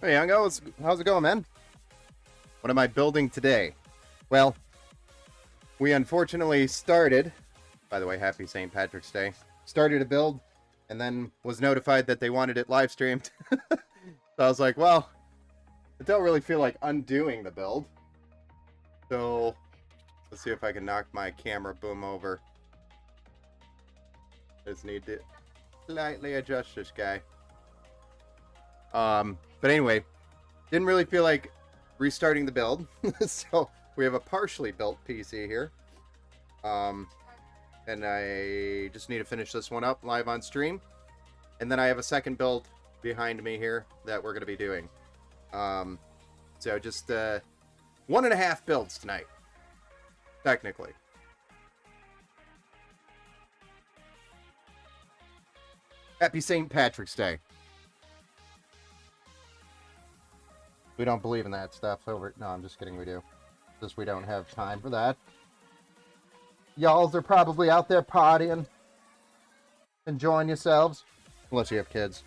Hey, Youngo, how's it going, man? What am I building today? Well, we unfortunately started, by the way, happy St. Patrick's Day, started a build, and then was notified that they wanted it live streamed. So I was like, well, I don't really feel like undoing the build. So let's see if I can knock my camera boom over. Just need to slightly adjust this guy. But anyway, didn't really feel like restarting the build. So we have a partially built PC here. And I just need to finish this one up live on stream. And then I have a second build behind me here that we're going to be doing. So just 1.5 builds tonight, technically. Happy St. Patrick's Day. We don't believe in that stuff over... No, I'm just kidding, we do. Just we don't have time for that. Y'alls are probably out there partying, enjoying yourselves. Unless you have kids.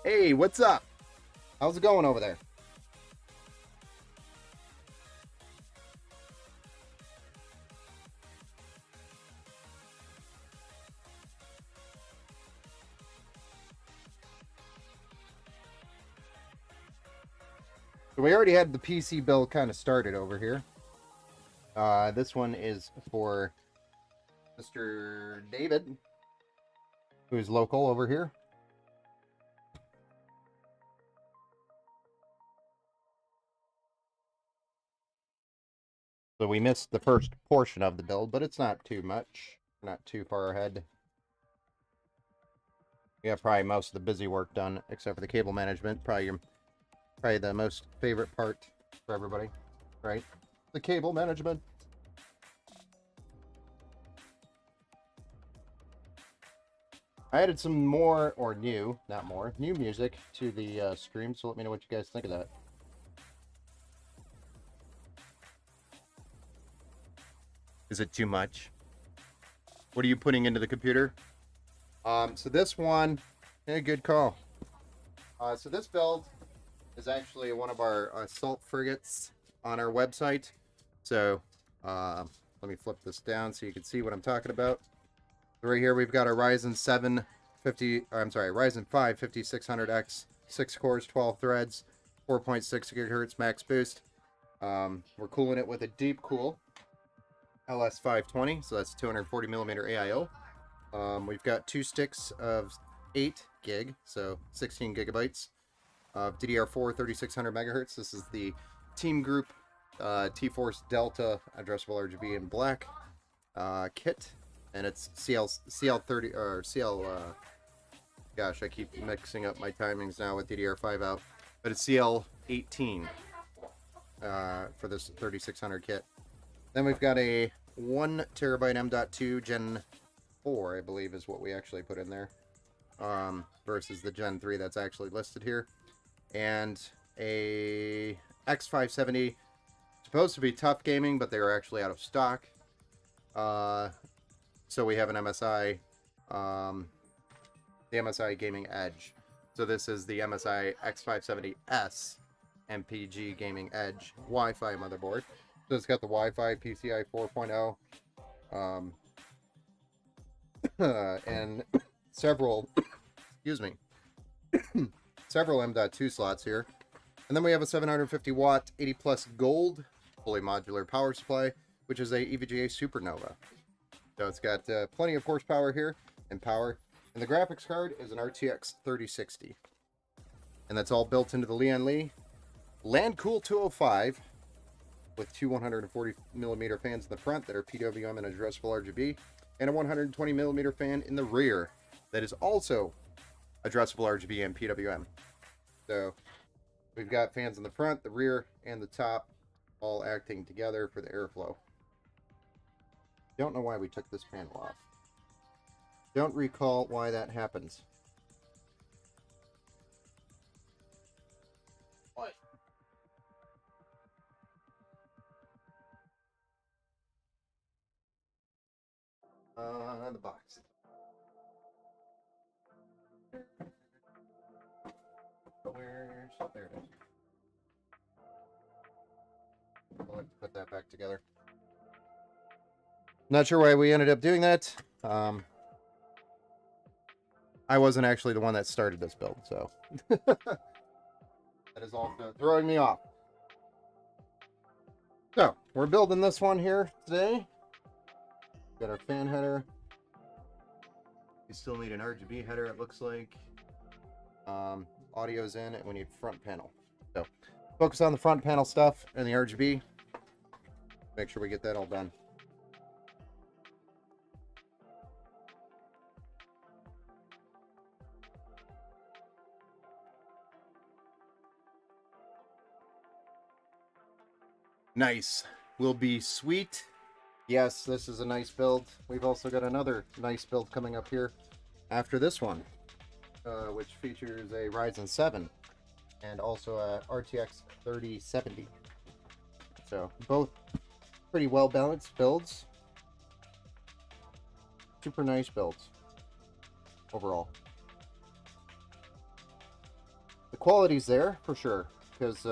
Hey, what's up? How's it going over there? So we already had the PC build kind of started over here. This one is for Mr. David, who's local over here. So we missed the first portion of the build, but it's not too much. Not too far ahead. We have probably most of the busy work done, except for the cable management. Probably the most favorite part for everybody, right? The cable management. I added some more, or new, not more, new music to the stream, so let me know what you guys think of that. Is it too much? What are you putting into the computer? So this one, hey, good call. So this build is actually one of our assault frigates on our website. So let me flip this down so you can see what I'm talking about. Right here we've got our Ryzen 5 5600X, 6 cores, 12 threads, 4.6 gigahertz max boost. We're cooling it with a deep cool LS520, so that's 240 millimeter AIO. We've got 2 sticks of 8 gig, so 16 gigabytes of DDR4 3600 megahertz. This is the Team Group T-Force Delta addressable RGB in black kit, and it's CL30 or CL. Gosh, I keep mixing up my timings now with DDR5 out, but it's CL18 for this 3600 kit. Then we've got a 1 terabyte M.2 Gen 4, I believe is what we actually put in there, versus the Gen 3 that's actually listed here. And a X570, supposed to be tough gaming, but they are actually out of stock. So we have an MSI, the MSI Gaming Edge. So this is the MSI X570S MPG Gaming Edge Wi-Fi motherboard. So it's got the Wi-Fi PCI 4.0, and several, excuse me, several M.2 slots here. And then we have a 750 watt 80 plus gold fully modular power supply, which is a EVGA Supernova. So it's got plenty of horsepower here and power. And the graphics card is an RTX 3060. And that's all built into the Lian Li Landcool 205 with two 140 millimeter fans in the front that are PWM and addressable RGB, and a 120 millimeter fan in the rear that is also addressable RGB and PWM. So we've got fans in the front, the rear, and the top all acting together for the airflow. Don't know why we took this panel off. Don't recall why that happens. What? The box. Where's... Oh, there it is. I'll have to put that back together. Not sure why we ended up doing that. I wasn't actually the one that started this build, so that is also throwing me off. So we're building this one here today. Got our fan header. We still need an RGB header, it looks like. Audio's in, and we need front panel. So focus on the front panel stuff and the RGB. Make sure we get that all done. Nice. Will be sweet. Yes, this is a nice build. We've also got another nice build coming up here after this one, which features a Ryzen 7 and also a RTX 3070. So both pretty well balanced builds. Super nice builds overall. The quality's there for sure, because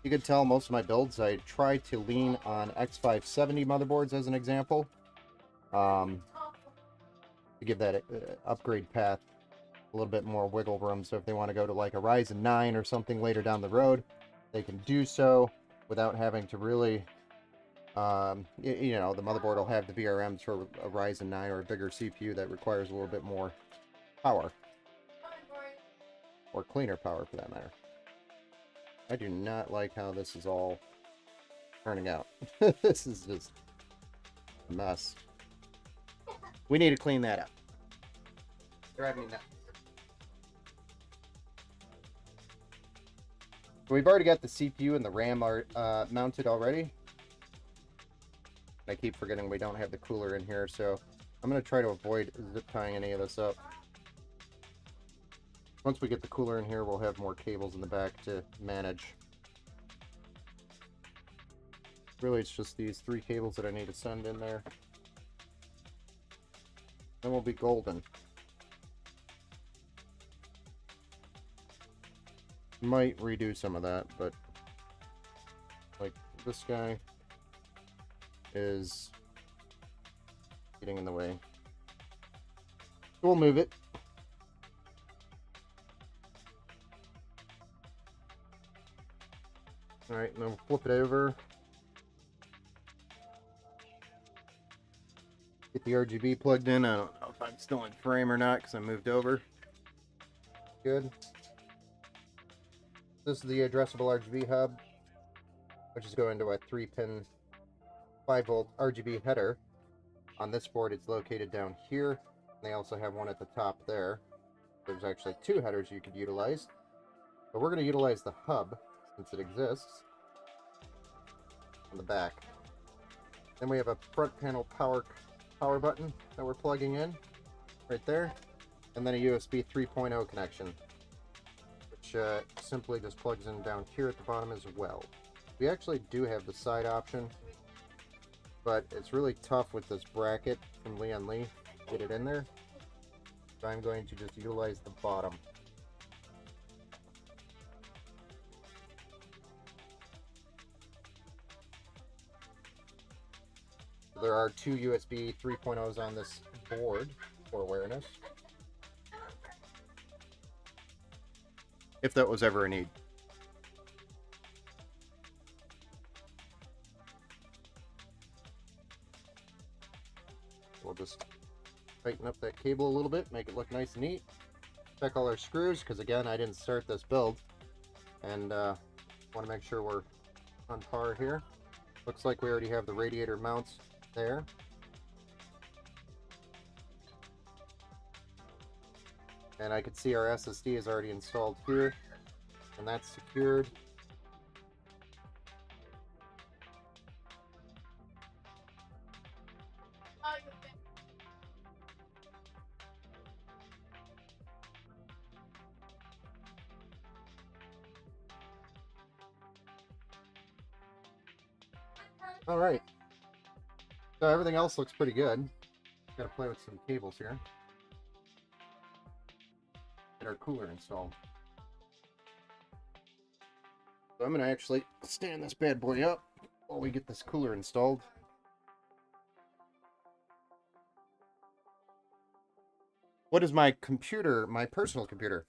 you could tell most of my builds I try to lean on X570 motherboards as an example, to give that upgrade path a little bit more wiggle room. So if they want to go to like a Ryzen 9 or something later down the road, they can do so without having to really, you know, the motherboard will have the VRMs for a Ryzen 9 or a bigger CPU that requires a little bit more power, or cleaner power for that matter. I do not like how this is all turning out. This is just a mess. We need to clean that up. Drive me nuts. So we've already got the CPU and the RAM are mounted already. I keep forgetting we don't have the cooler in here, so I'm going to try to avoid zip tying any of this up. Once we get the cooler in here, we'll have more cables in the back to manage. Really, it's just these 3 cables that I need to send in there. Then we'll be golden. Might redo some of that, but like this guy is getting in the way. So we'll move it. Alright, and then we'll flip it over. Get the RGB plugged in. I don't know if I'm still in frame or not because I moved over. Good. This is the addressable RGB hub, which is going to a 3-pin 5-volt RGB header. On this board, it's located down here. They also have one at the top there. There's actually 2 headers you could utilize, but we're going to utilize the hub since it exists on the back. Then we have a front panel power button that we're plugging in right there, and then a USB 3.0 connection, which simply just plugs in down here at the bottom as well. We actually do have the side option, but it's really tough with this bracket from Leon Lee to get it in there, so I'm going to just utilize the bottom. There are 2 USB 3.0s on this board for awareness, if that was ever a need. We'll just tighten up that cable a little bit, make it look nice and neat. Check all our screws, because again, I didn't start this build, and want to make sure we're on par here. Looks like we already have the radiator mounts there. And I can see our SSD is already installed here, and that's secured. All right. So everything else looks pretty good. Gotta play with some cables here. Get our cooler installed. So I'm gonna actually stand this bad boy up while we get this cooler installed. What is my computer, my personal computer?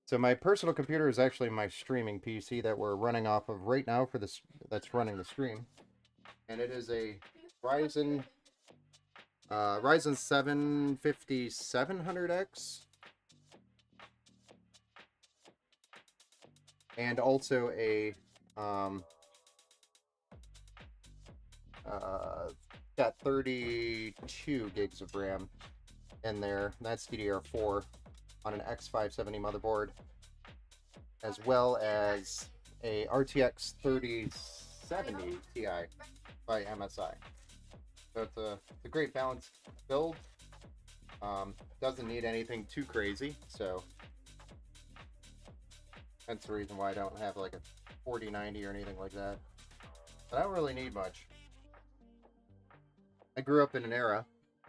So my personal computer is actually my streaming PC that we're running off of right now for this, that's running the stream. And it is a Ryzen 7 5700X. And also a got 32 gigs of RAM in there. That's DDR4 on an X570 motherboard, as well as a RTX 3070 Ti by MSI. So it's a great balanced build. Doesn't need anything too crazy, so that's the reason why I don't have like a 4090 or anything like that. But I don't really need much. I grew up in an era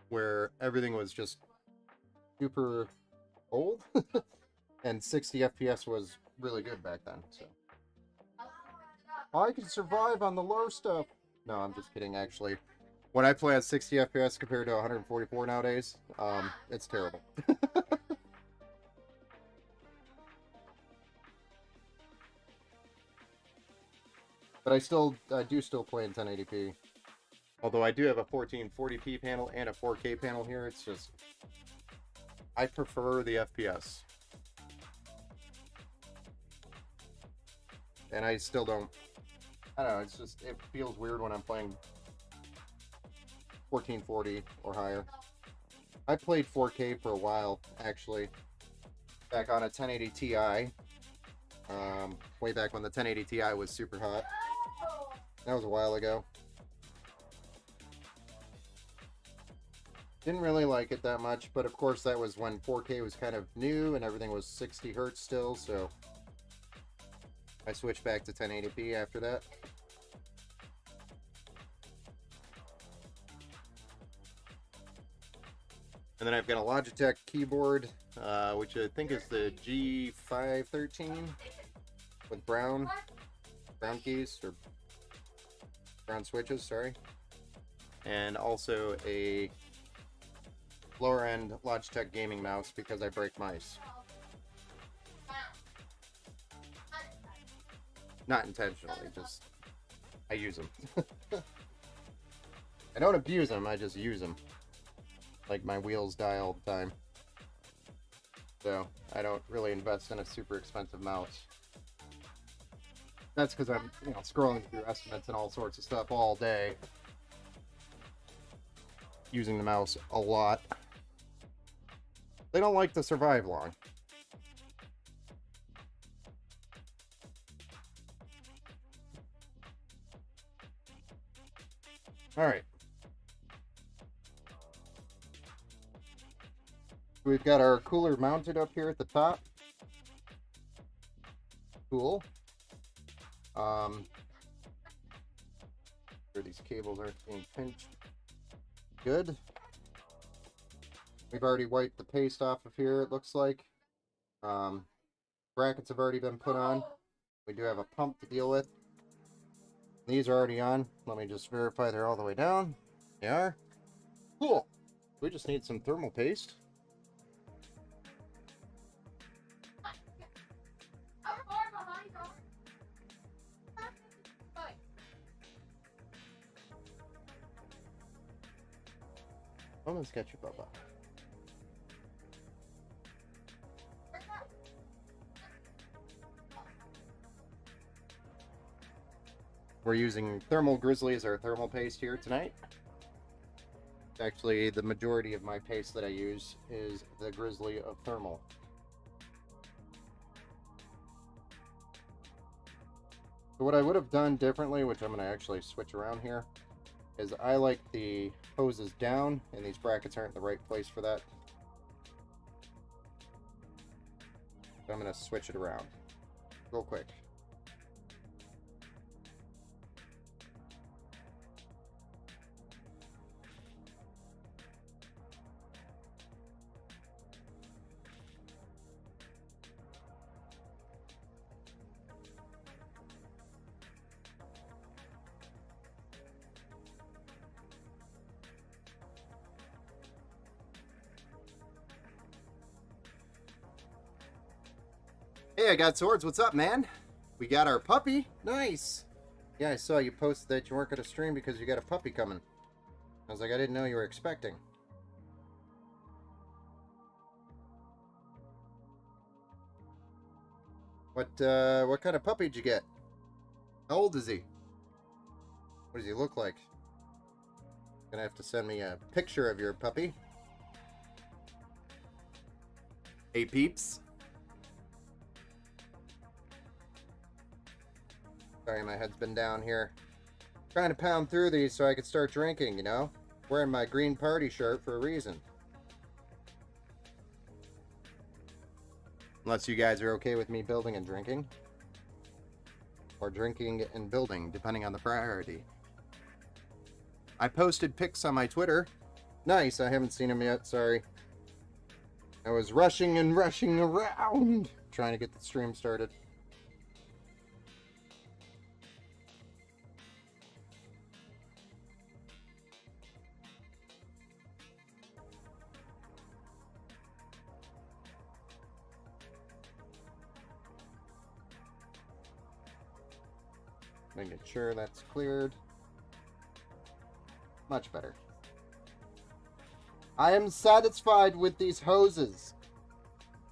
where everything was just super old, and 60 FPS was really good back then. So I can survive on the low stuff. No, I'm just kidding. Actually, when I play at 60 FPS compared to 144 nowadays, it's terrible. But I do still play in 1080p. Although I do have a 1440p panel and a 4K panel here. It's just, I prefer the FPS. And I still don't, I don't know, it's just, it feels weird when I'm playing 1440 or higher. I played 4K for a while, actually, back on a 1080 Ti. Way back when the 1080 Ti was super hot. That was a while ago. Didn't really like it that much, but of course that was when 4K was kind of new and everything was 60 hertz still, so I switched back to 1080p after that. And then I've got a Logitech keyboard, which I think is the G513 with brown keys, or brown switches, sorry. And also a lower end Logitech gaming mouse because I break mice. Not intentionally, just I use them. I don't abuse them, I just use them. Like my wheels die all the time. So I don't really invest in a super expensive mouse. That's because I'm, scrolling through estimates and all sorts of stuff all day, using the mouse a lot. They don't like to survive long. Alright. We've got our cooler mounted up here at the top. Cool. Where these cables aren't being pinched. Good. We've already wiped the paste off of here, it looks like. Brackets have already been put on. We do have a pump to deal with. These are already on. Let me just verify they're all the way down. They are. Cool. We just need some thermal paste. I'm gonna sketch you, Bubba. We're using Thermal Grizzly as our thermal paste here tonight. Actually, the majority of my paste that I use is the Grizzly of Thermal. So what I would have done differently, which I'm going to actually switch around here, is I like the hoses down, and these brackets aren't in the right place for that. So I'm going to switch it around real quick. Hey, I got swords. What's up, man? We got our puppy. Nice. Yeah, I saw you posted that you weren't going to stream because you got a puppy coming. I was like, I didn't know you were expecting. What kind of puppy did you get? How old is he? What does he look like? Gonna have to send me a picture of your puppy. Hey, peeps. Sorry, my head's been down here. Trying to pound through these so I could start drinking, you know? Wearing my green party shirt for a reason. Unless you guys are okay with me building and drinking. Or drinking and building, depending on the priority. I posted pics on my Twitter. Nice, I haven't seen them yet, sorry. I was rushing around trying to get the stream started. Making sure that's cleared. Much better. I am satisfied with these hoses.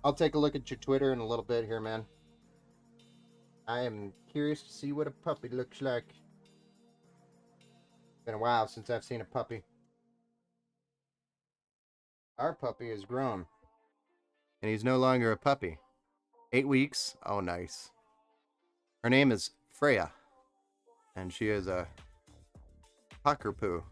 I'll take a look at your Twitter in a little bit here, man. I am curious to see what a puppy looks like. Been a while since I've seen a puppy. Our puppy is grown. And he's no longer a puppy. 8 weeks. Oh, nice. Her name is Freya. And she is a cockapoo.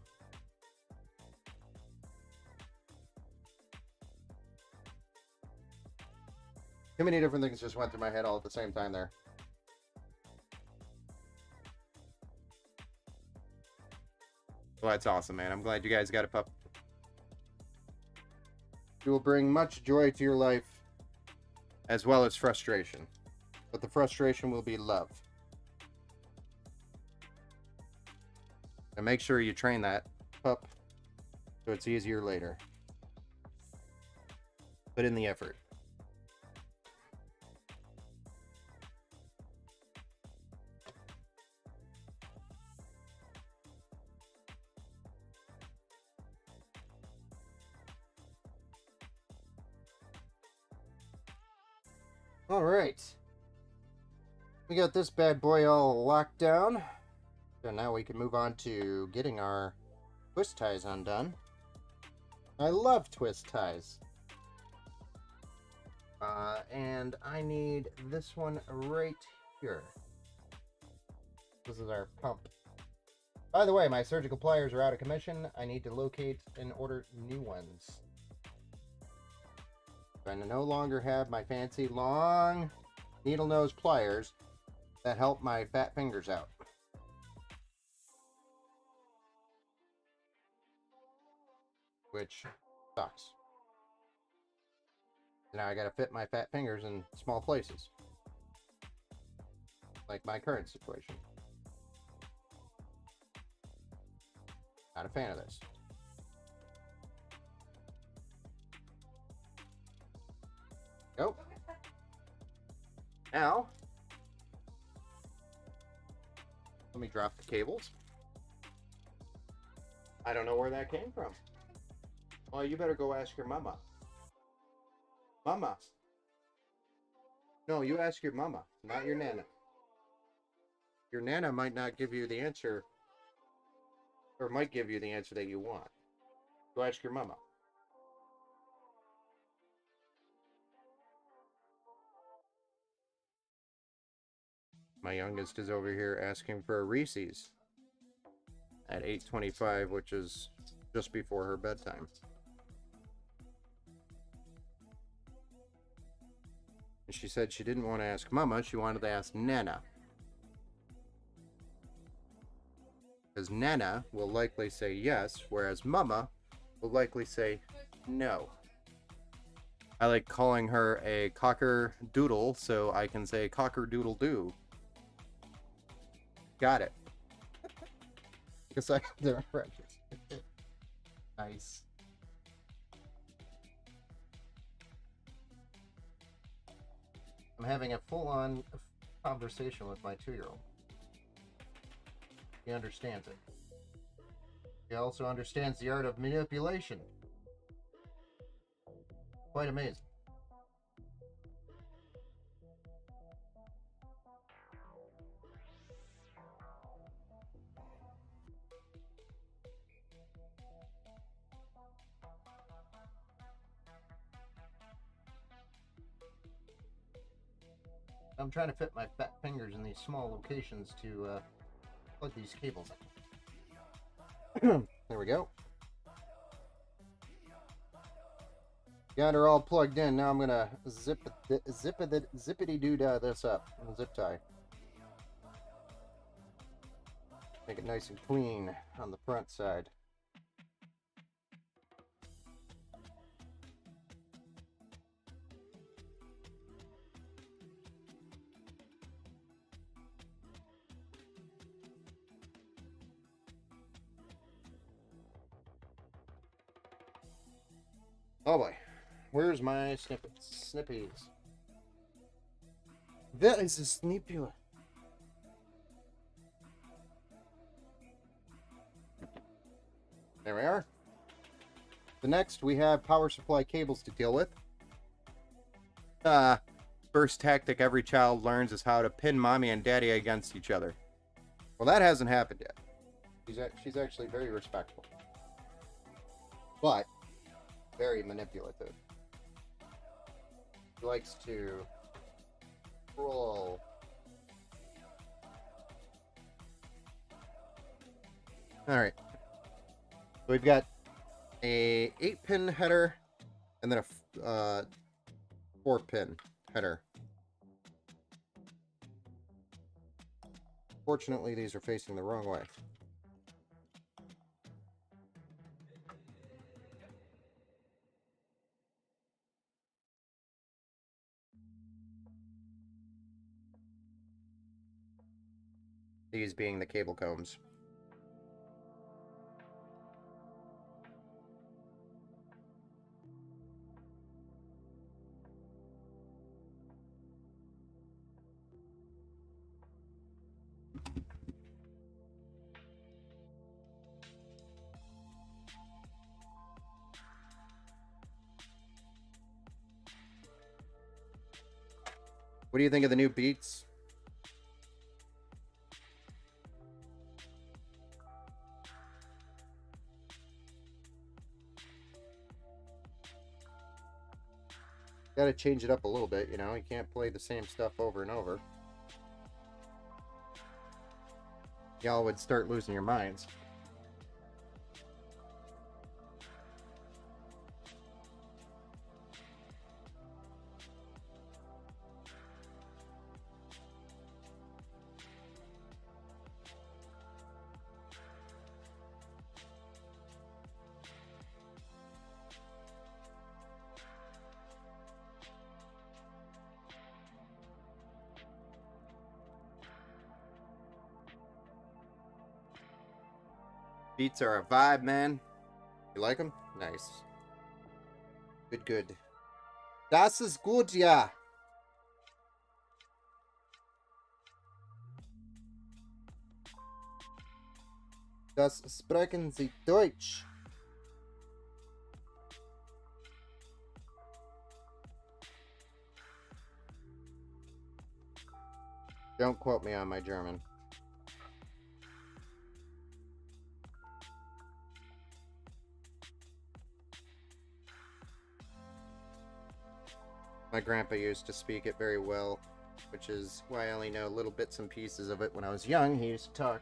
Too many different things just went through my head all at the same time there. Well, that's awesome, man. I'm glad you guys got a pup. It will bring much joy to your life, as well as frustration. But the frustration will be love. And make sure you train that pup so it's easier later. Put in the effort. All right. We got this bad boy all locked down. So now we can move on to getting our twist ties undone. I love twist ties. And I need this one right here. This is our pump. By the way, my surgical pliers are out of commission. I need to locate and order new ones. I no longer have my fancy long needle nose pliers that help my fat fingers out. Which sucks. Now I gotta fit my fat fingers in small places. Like my current situation. Not a fan of this. Go. Now, let me drop the cables. I don't know where that came from. Well, you better go ask your mama. Mama. No, you ask your mama, not your nana. Your nana might not give you the answer, or might give you the answer that you want. Go ask your mama. My youngest is over here asking for a Reese's at 8:25, which is just before her bedtime. And she said she didn't want to ask Mama, she wanted to ask Nana. Because Nana will likely say yes, whereas Mama will likely say no. I like calling her a cocker-doodle, so I can say cocker-doodle-doo. Got it. Because I the references. Nice. I'm having a full-on conversation with my 2-year-old. He understands it. He also understands the art of manipulation. Quite amazing. I'm trying to fit my fat fingers in these small locations to plug these cables in. There we go. Got her all plugged in. Now I'm gonna zippity doo this up. Zip tie. Make it nice and clean on the front side. Oh boy, where's my snippies? That is a snippy one. There we are. The next, we have power supply cables to deal with. First tactic every child learns is how to pin mommy and daddy against each other. Well, that hasn't happened yet. She's actually very respectful. But very manipulative. She likes to roll. Alright. We've got a 8-pin header and then a 4-pin header. Fortunately, these are facing the wrong way. These being the cable combs. What do you think of the new Beats? Gotta change it up a little bit, you know? You can't play the same stuff over and over. Y'all would start losing your minds. Beats are a vibe, man. You like them? Nice. Good, good. Das ist gut, ja. Das sprechen Sie Deutsch. Don't quote me on my German. My grandpa used to speak it very well, which is why I only know little bits and pieces of it. When I was young, he used to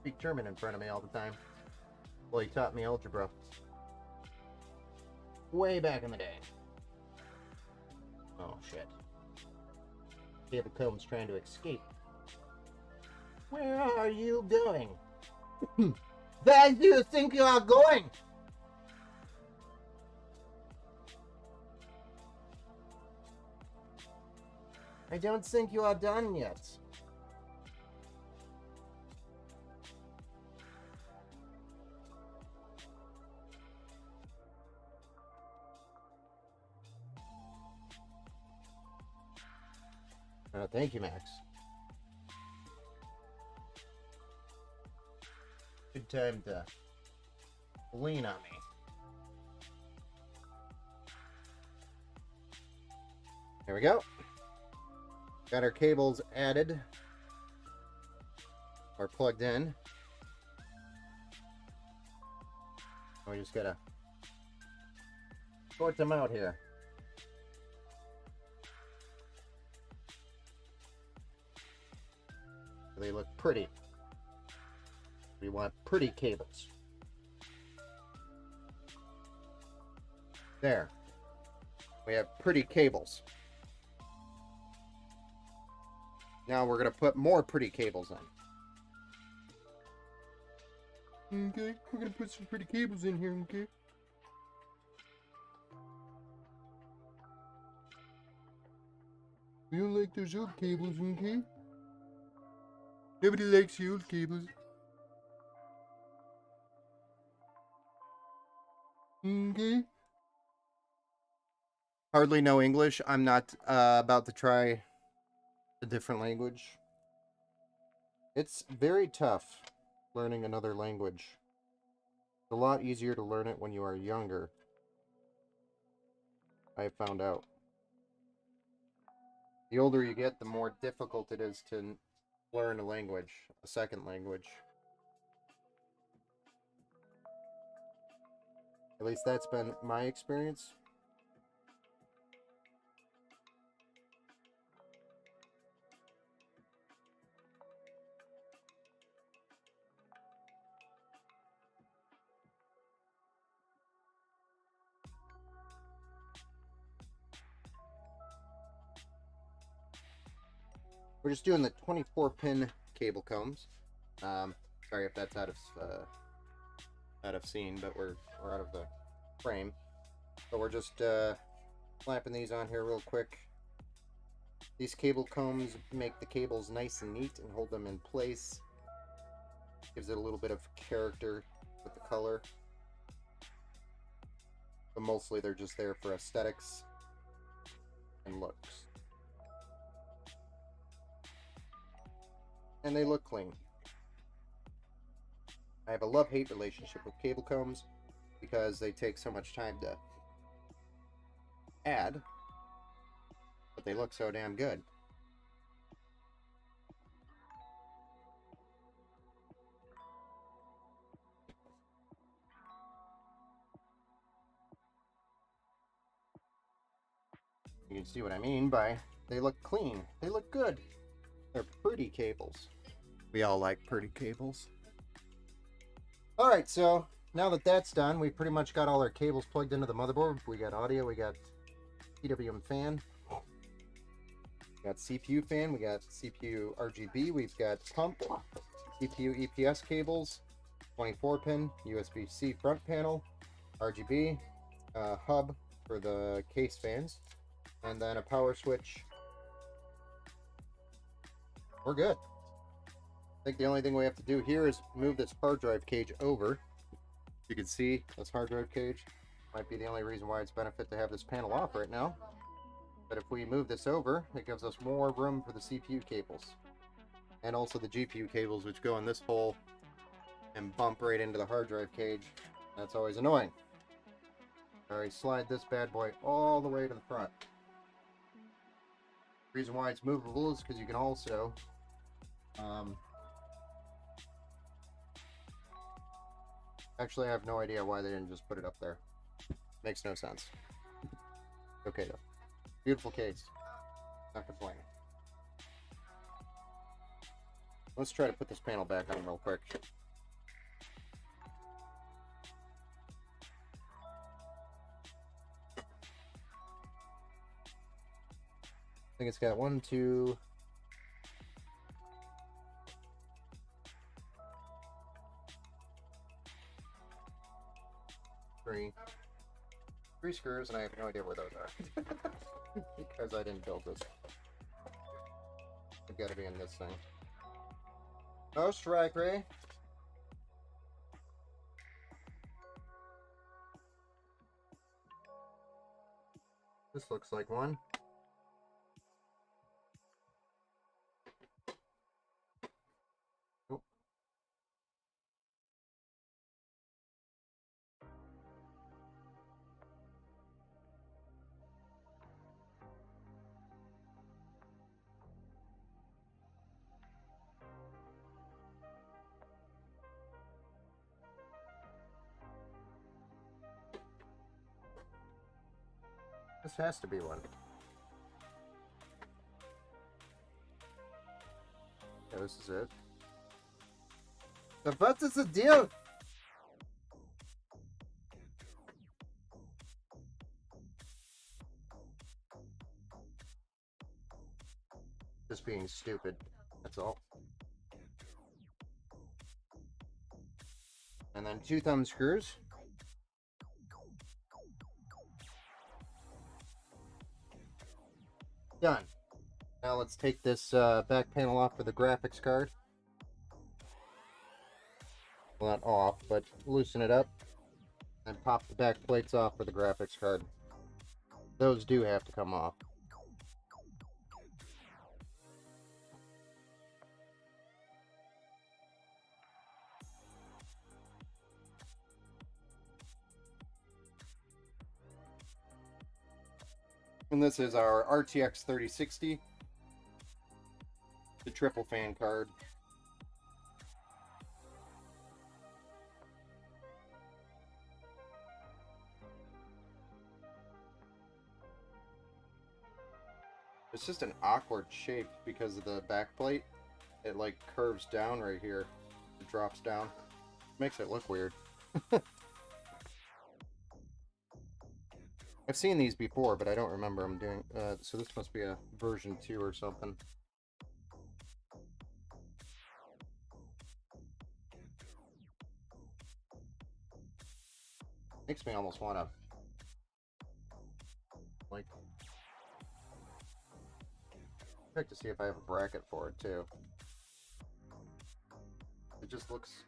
speak German in front of me all the time. Well, he taught me algebra. Way back in the day. Oh, shit. Cable comb's trying to escape. Where are you going? Where do you think you are going? I don't think you are done yet. Thank you, Max. Good time to lean on me. There we go. Got our cables added or plugged in. We just gotta sort them out here. They look pretty. We want pretty cables. There. We have pretty cables. Now we're going to put more pretty cables in. Okay, we're going to put some pretty cables in here, okay? We don't like those old cables, okay? Nobody likes the old cables. Okay. Hardly know English. I'm not about to try a different language. It's very tough learning another language. It's a lot easier to learn it when you are younger. I have found out. The older you get, the more difficult it is to learn a language, a second language. At least that's been my experience. We're just doing the 24-pin cable combs. Sorry if that's out of scene, but we're out of the frame. So we're just clamping these on here real quick. These cable combs make the cables nice and neat and hold them in place. Gives it a little bit of character with the color. But mostly they're just there for aesthetics and looks. And they look clean. I have a love-hate relationship with cable combs because they take so much time to add, but they look so damn good. You can see what I mean by they look clean. They look good. They're pretty cables. We all like pretty cables. Alright, so now that that's done, we pretty much got all our cables plugged into the motherboard. We got audio, we got PWM fan, we got CPU fan, we got CPU RGB, we've got pump, CPU EPS cables, 24-pin, USB-C front panel, RGB, hub for the case fans, and then a power switch. We're good. I think the only thing we have to do here is move this hard drive cage over. You can see this hard drive cage might be the only reason why it's benefit to have this panel off right now. But if we move this over, it gives us more room for the CPU cables. And also the GPU cables, which go in this hole and bump right into the hard drive cage. That's always annoying. Alright, slide this bad boy all the way to the front. The reason why it's movable is because you can also actually, I have no idea why they didn't just put it up there. Makes no sense. Okay, though. Beautiful case. Not complaining. Let's try to put this panel back on real quick. I think it's got 1, 2... 3 screws, and I have no idea where those are. Because I didn't build this. They've got to be in this thing. Oh, strike ray. This looks like one. This has to be one. Yeah, this is it. What is the deal? Just being stupid. That's all. And then 2 thumb screws. Done. Now let's take this back panel off for the graphics card. Well, not off, but loosen it up. And pop the back plates off for the graphics card. Those do have to come off. And this is our RTX 3060. The triple fan card. It's just an awkward shape because of the back plate. It like curves down right here. It drops down. Makes it look weird. I've seen these before, but I don't remember them doing... so this must be a version 2 or something. Makes me almost want to... like... check to see if I have a bracket for it, too. It just looks...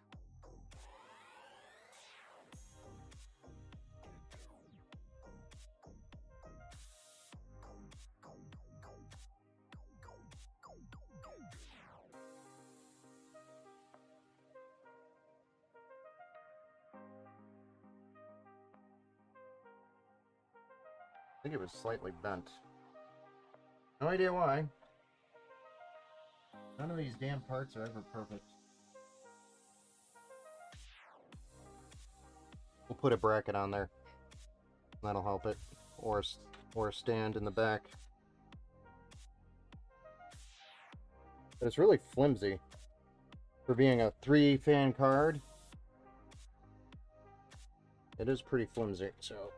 I think it was slightly bent. No idea why. None of these damn parts are ever perfect. We'll put a bracket on there. That'll help it. Or a stand in the back. But it's really flimsy. For being a 3-fan card, it is pretty flimsy, so...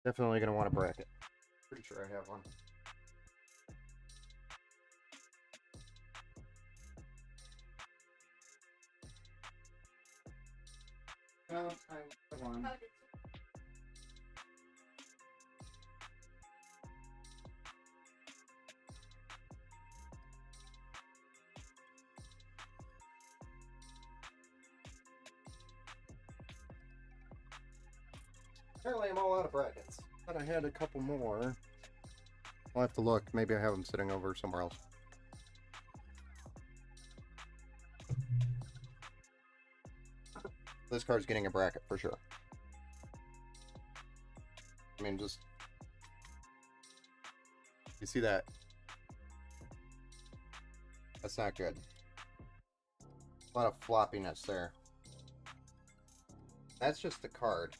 definitely going to want a bracket. Pretty sure I have one. No, I have one. Apparently I'm all out of brackets. Thought I had a couple more. I'll have to look. Maybe I have them sitting over somewhere else. This card's getting a bracket for sure. I mean, just... you see that? That's not good. A lot of floppiness there. That's just the card.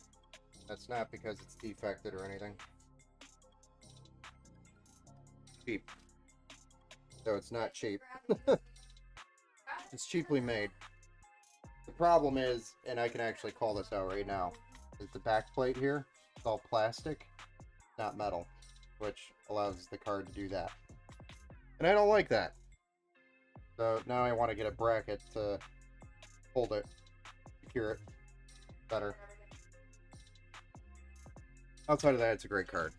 That's not because it's defected or anything. Cheap. So it's not cheap. It's cheaply made. The problem is, and I can actually call this out right now, is the back plate here. It's all plastic, not metal, which allows the card to do that. And I don't like that. So now I want to get a bracket to hold it, secure it better. Outside of that, it's a great card.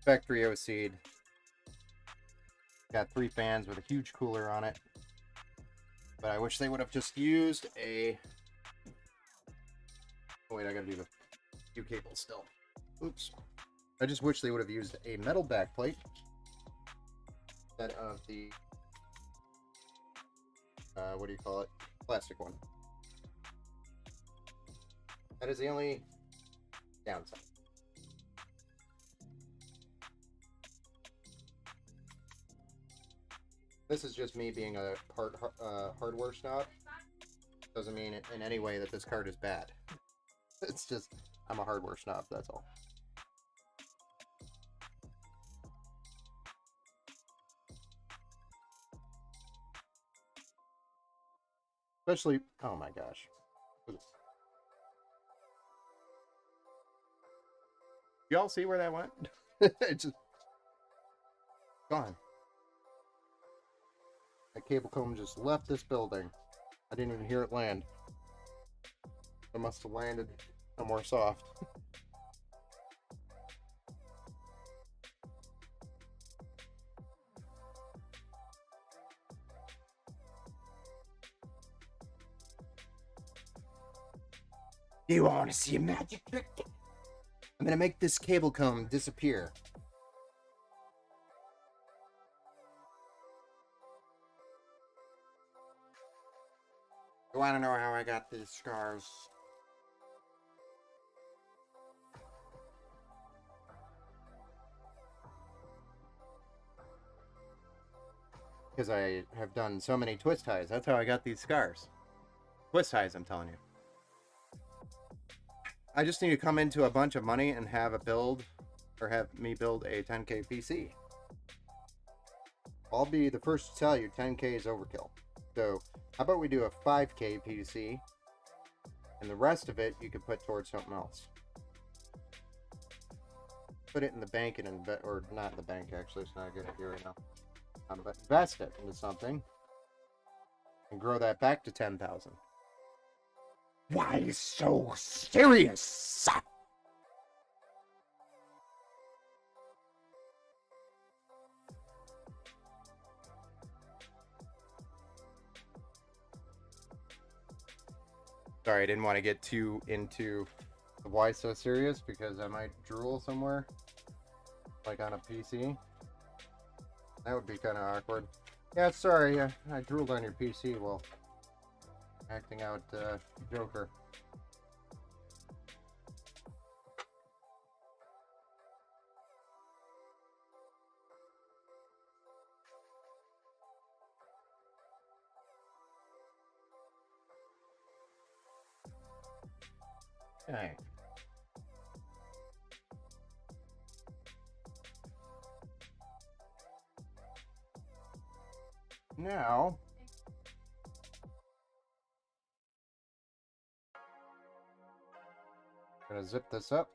Factory OC'd. Got 3 fans with a huge cooler on it. But I wish they would have just used a... oh wait, I gotta do the few cables still. Oops. I just wish they would have used a metal backplate instead of the... what do you call it? Plastic one. That is the only downside. This is just me being a hardware snob. Doesn't mean in any way that this card is bad. It's just, I'm a hardware snob, that's all. Especially, oh my gosh. Y'all see where that went? It's just gone. That cable comb just left this building. I didn't even hear it land. It must have landed somewhere soft. You want to see a magic trick? I'm gonna make this cable comb disappear. You want to know how I got these scars? Because I have done so many twist ties. That's how I got these scars. Twist ties, I'm telling you. I just need to come into a bunch of money and have a build, or have me build a 10K PC. I'll be the first to tell you 10K is overkill. So, how about we do a 5K PC, and the rest of it you could put towards something else. Put it in the bank and invest, or not in the bank actually, it's not a good idea right now. But invest it into something and grow that back to 10,000. Why so serious? Sorry, I didn't want to get too into the why so serious because I might drool somewhere, like on a PC. That would be kind of awkward. Yeah, sorry, I drooled on your PC while acting out Joker. Okay. Now, I'm gonna zip this up.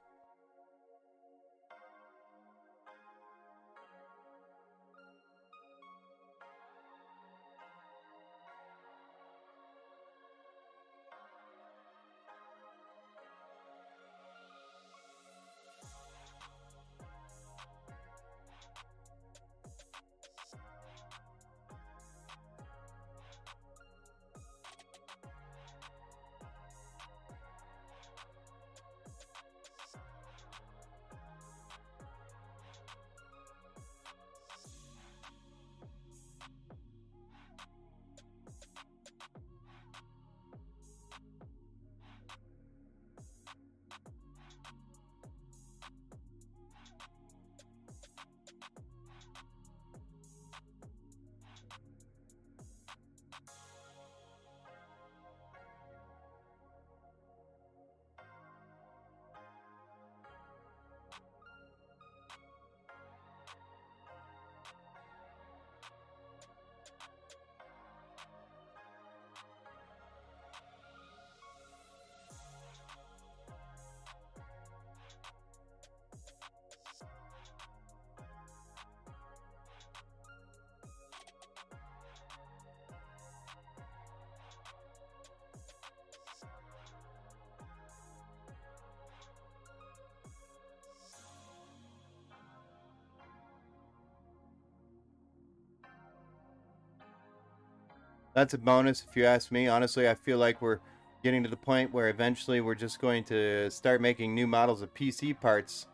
That's a bonus if you ask me. Honestly, I feel like we're getting to the point where eventually we're just going to start making new models of PC parts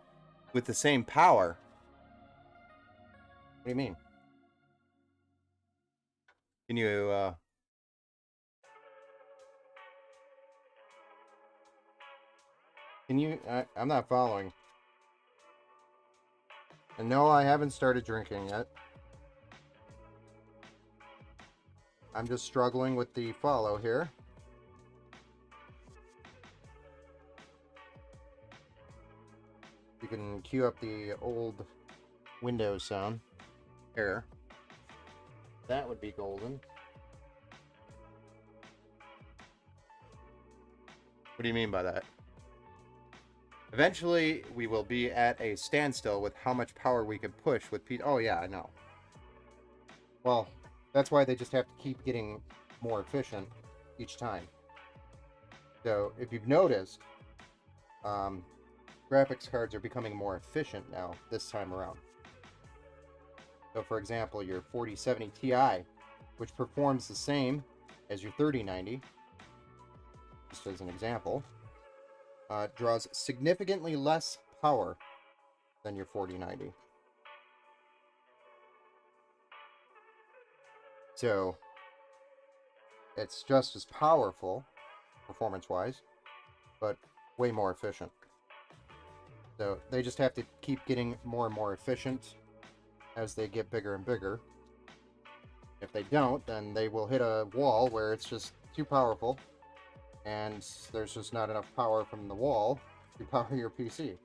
with the same power. What do you mean? Can you, I'm not following. And no, I haven't started drinking yet. I'm just struggling with the follow here. can cue up the old Windows sound. Here. That would be golden. What do you mean by that? Eventually, we will be at a standstill with how much power we can push with P. Oh, yeah, I know. Well, that's why they just have to keep getting more efficient each time. So, if you've noticed, graphics cards are becoming more efficient now this time around. So, for example, your 4070 Ti, which performs the same as your 3090, just as an example, draws significantly less power than your 4090. So it's just as powerful, performance-wise, but way more efficient. So they just have to keep getting more and more efficient as they get bigger and bigger. If they don't, then they will hit a wall where it's just too powerful, and there's just not enough power from the wall to power your PC.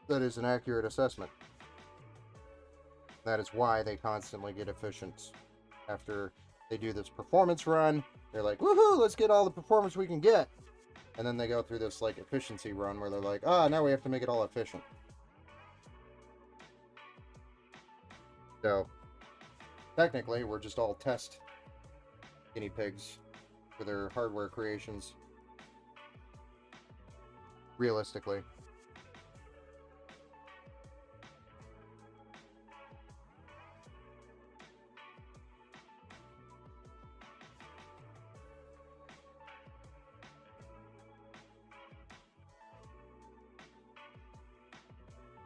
That is an accurate assessment. That is why they constantly get efficient. After they do this performance run, they're like, woohoo, let's get all the performance we can get. And then they go through this like efficiency run where they're like, now we have to make it all efficient. So technically, we're just all test guinea pigs for their hardware creations. Realistically.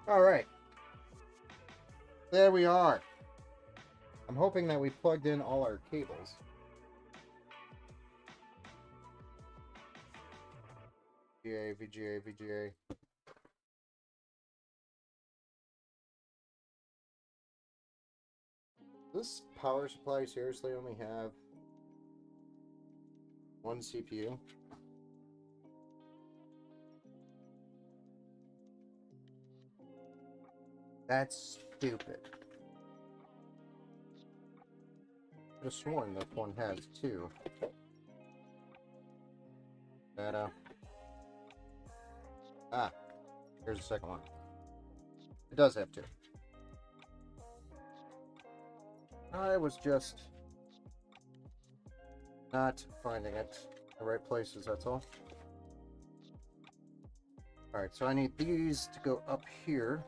Alright. There we are. I'm hoping that we plugged in all our cables. VGA, VGA, VGA. This power supply seriously only have one CPU? That's stupid. I could have sworn that one has two. Data. Here's the second one. It does have two. I was just not finding it in the right places, that's all. Alright, so I need these to go up here.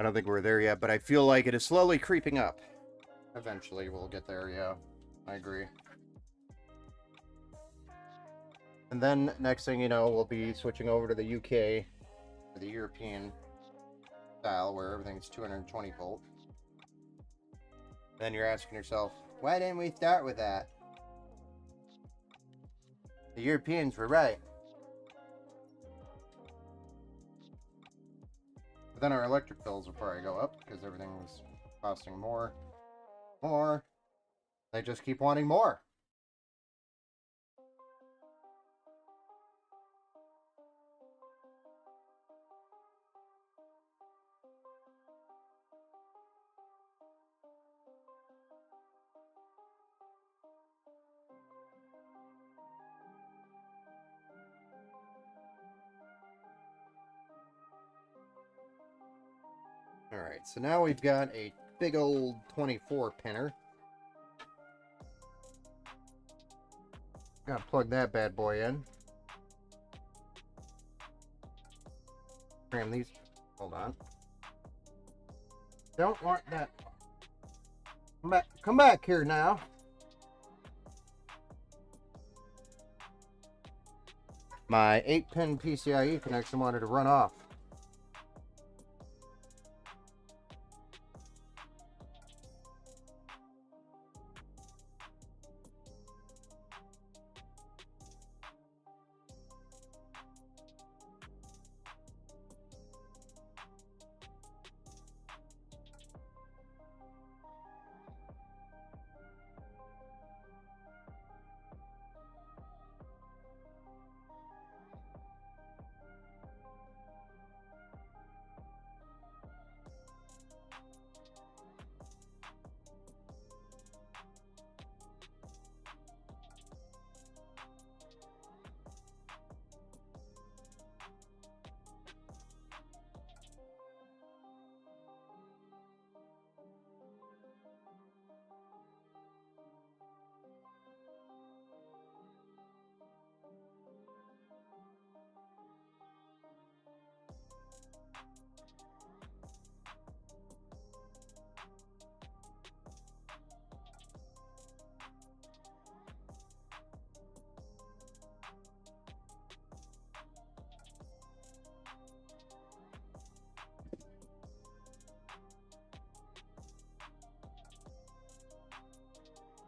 I don't think we're there yet, but I feel like it is slowly creeping up. Eventually we'll get there, yeah. I agree. And then, next thing you know, we'll be switching over to the UK, or the European style, where everything's 220 volt. Then you're asking yourself, why didn't we start with that? The Europeans were right. But then our electric bills will probably go up, because everything was costing more. They just keep wanting more. Alright, so now we've got a big old 24 pinner. Gotta plug that bad boy in. Cram these. Hold on. Don't want that. Come back here now. My 8-pin PCIe connection wanted to run off.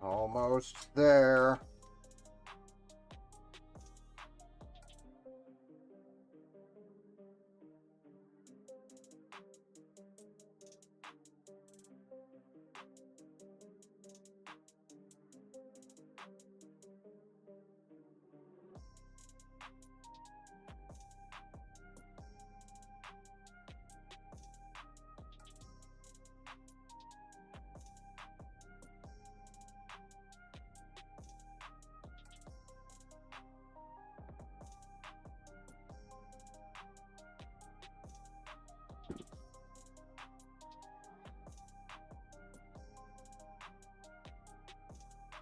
Almost there.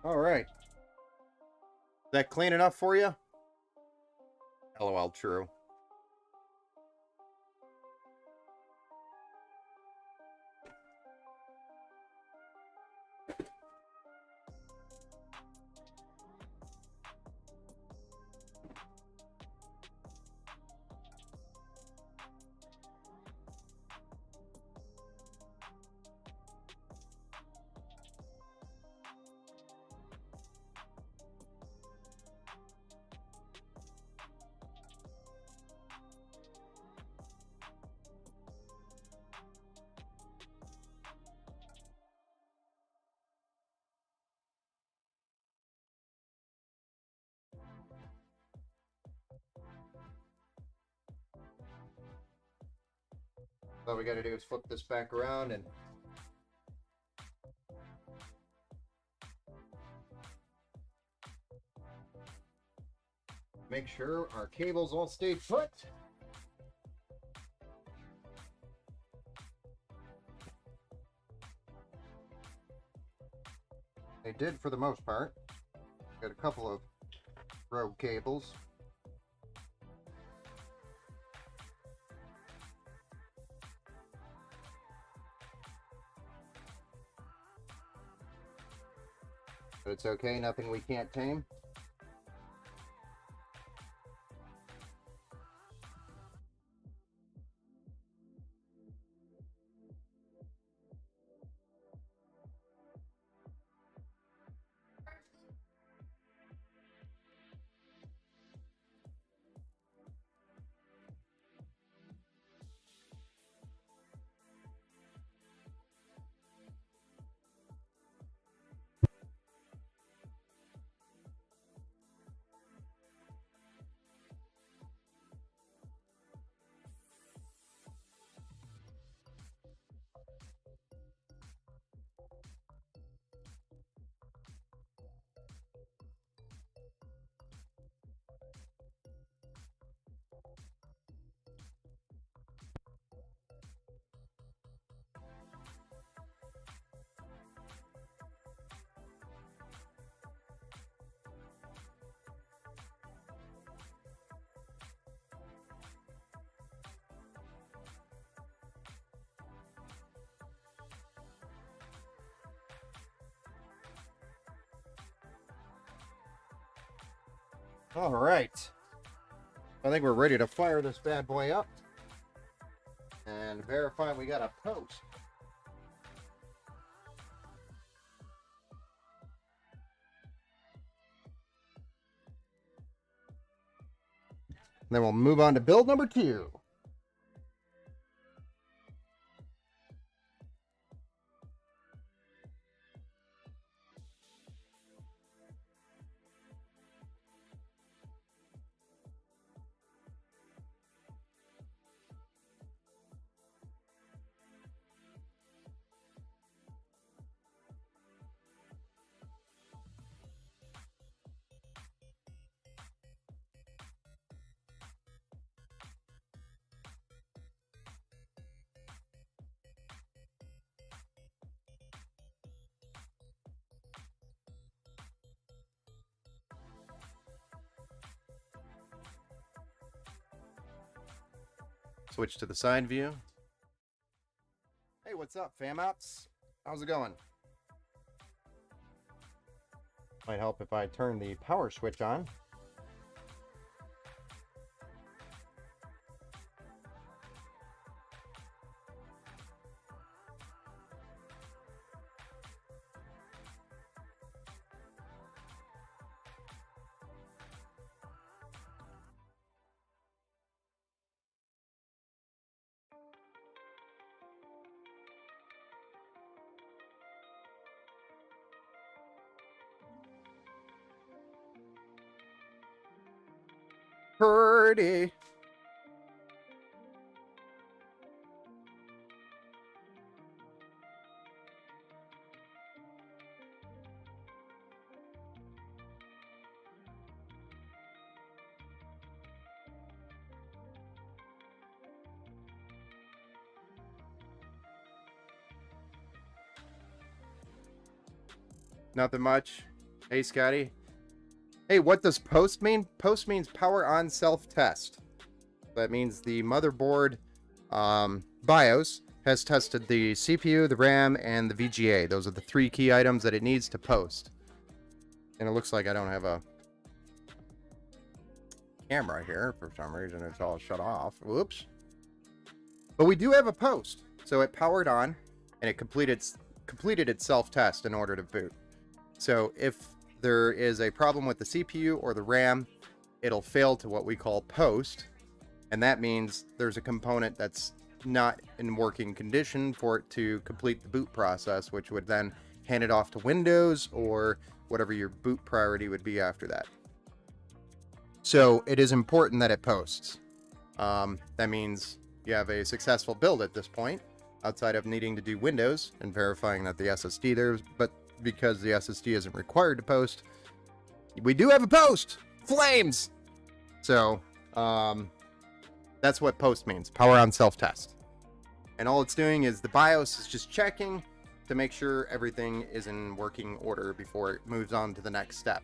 All right. Is that clean enough for you? LOL, true. All we got to do is flip this back around and make sure our cables all stay put. They did for the most part. Got a couple of rogue cables. But it's okay, nothing we can't tame. All right. I think we're ready to fire this bad boy up and verify we got a post. Then we'll move on to build number 2. Switch to the side view. Hey, what's up, fam outs? How's it going? Might help if I turn the power switch on. Pretty. Nothing much. Hey, Scotty. Hey, what does post mean? Post means power on self-test. That means the motherboard BIOS has tested the CPU, the RAM, and the VGA. Those are the 3 key items that it needs to post. And it looks like I don't have a camera here. For some reason, it's all shut off. Whoops. But we do have a post. So it powered on, and it completed its self-test in order to boot. So if there is a problem with the CPU or the RAM, it'll fail to what we call post, and that means there's a component that's not in working condition for it to complete the boot process, which would then hand it off to Windows or whatever your boot priority would be after that. So it is important that it posts. That means you have a successful build at this point, outside of needing to do Windows and verifying that the SSD there, but because the SSD isn't required to post, we do have a post. Flames. So that's what post means, power on self-test. And all it's doing is the BIOS is just checking to make sure everything is in working order before it moves on to the next step.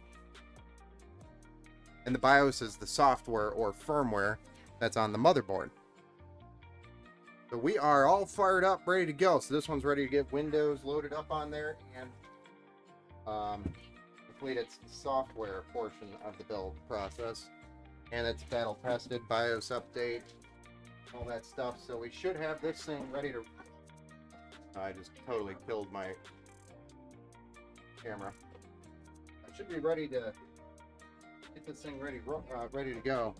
And the BIOS is the software or firmware that's on the motherboard. So we are all fired up, ready to go. So this one's ready to get Windows loaded up on there and complete its software portion of the build process, and it's battle tested, BIOS update, all that stuff. So we should have this thing ready to. I just totally killed my camera. I should be ready to get this thing ready to go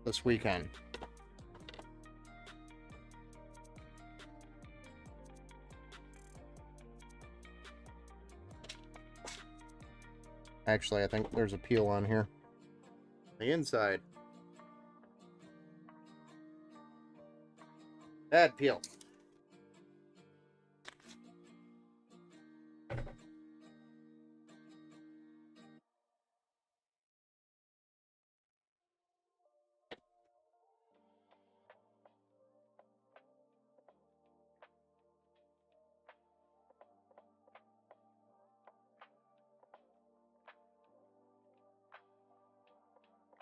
this weekend. Actually, I think there's a peel on here. The inside. Bad peel.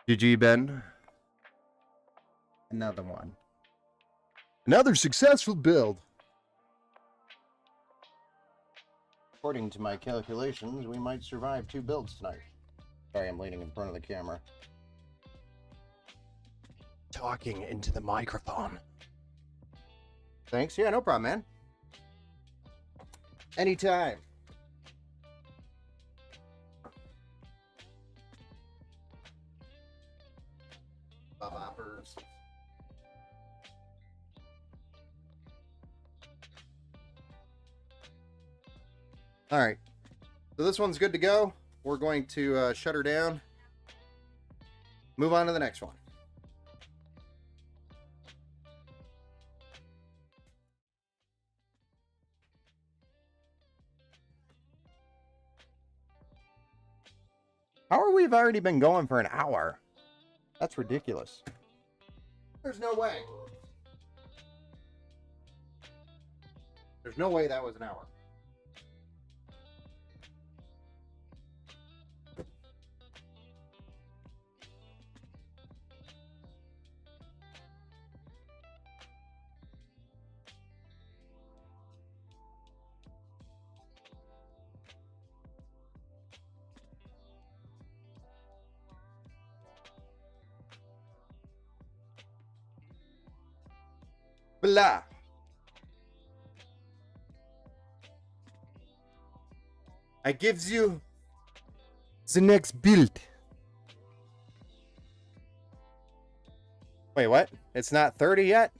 GG, Ben. Another one. Another successful build. According to my calculations, we might survive 2 builds tonight. Sorry, I'm leaning in front of the camera. Talking into the microphone. Thanks. Yeah, no problem, man. Anytime. Boppers. All right. So this one's good to go. We're going to shut her down. Move on to the next one. How are we've already been going for an hour? That's ridiculous. There's no way. There's no way that was an hour. Blah. I gives you the next build. Wait, what? It's not 30 yet?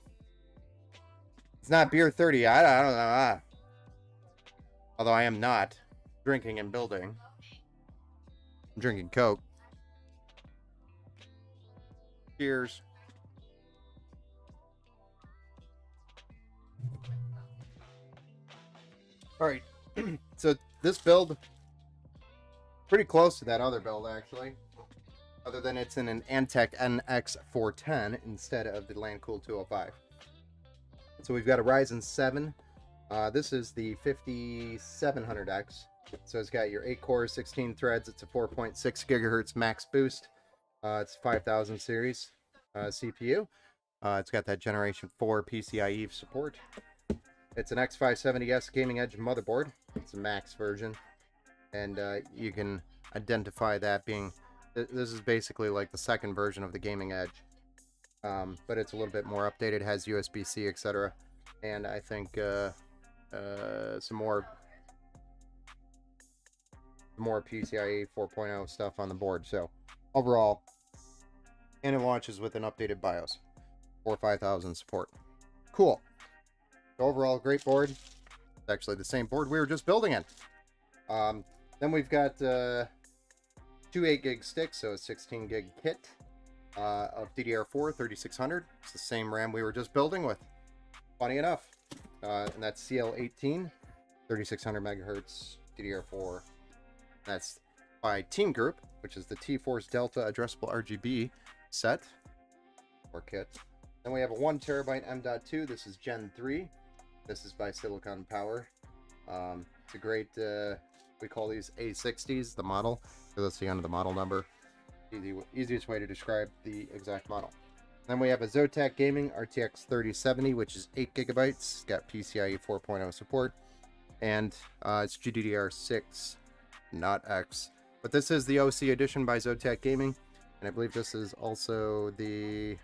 It's not beer 30. I don't know. Although I am not drinking and building. I'm drinking Coke. Cheers. All right. So this build, pretty close to that other build, actually. Other than it's in an Antec NX410 instead of the Landcool 205. So we've got a Ryzen 7. This is the 5700X. So it's got your 8 cores, 16 threads. It's a 4.6 gigahertz max boost. It's 5000 series CPU. It's got that Generation 4 PCIe support. It's an X570S Gaming Edge motherboard. It's a max version. And you can identify that being... This is basically like the second version of the Gaming Edge. But it's a little bit more updated. Has USB-C, etc. And I think some more PCIe 4.0 stuff on the board. So overall, and it launches with an updated BIOS for 5000 support. Cool. So overall, great board. It's actually the same board we were just building in. Then we've got two 8 gig sticks, so a 16 gig kit of DDR4 3600. It's the same RAM we were just building with. Funny enough. And that's CL18, 3600 megahertz DDR4. That's by Team Group, which is the T-Force Delta addressable RGB set or kit. Then we have a 1 terabyte M.2. This is Gen 3. This is by Silicon Power. It's a great, we call these A60s, the model, because that's the end of the model number. Easiest way to describe the exact model. Then we have a Zotac Gaming RTX 3070, which is 8 gigabytes. It's got PCIe 4.0 support. And it's GDDR6, not X. But this is the OC edition by Zotac Gaming. And I believe this is also the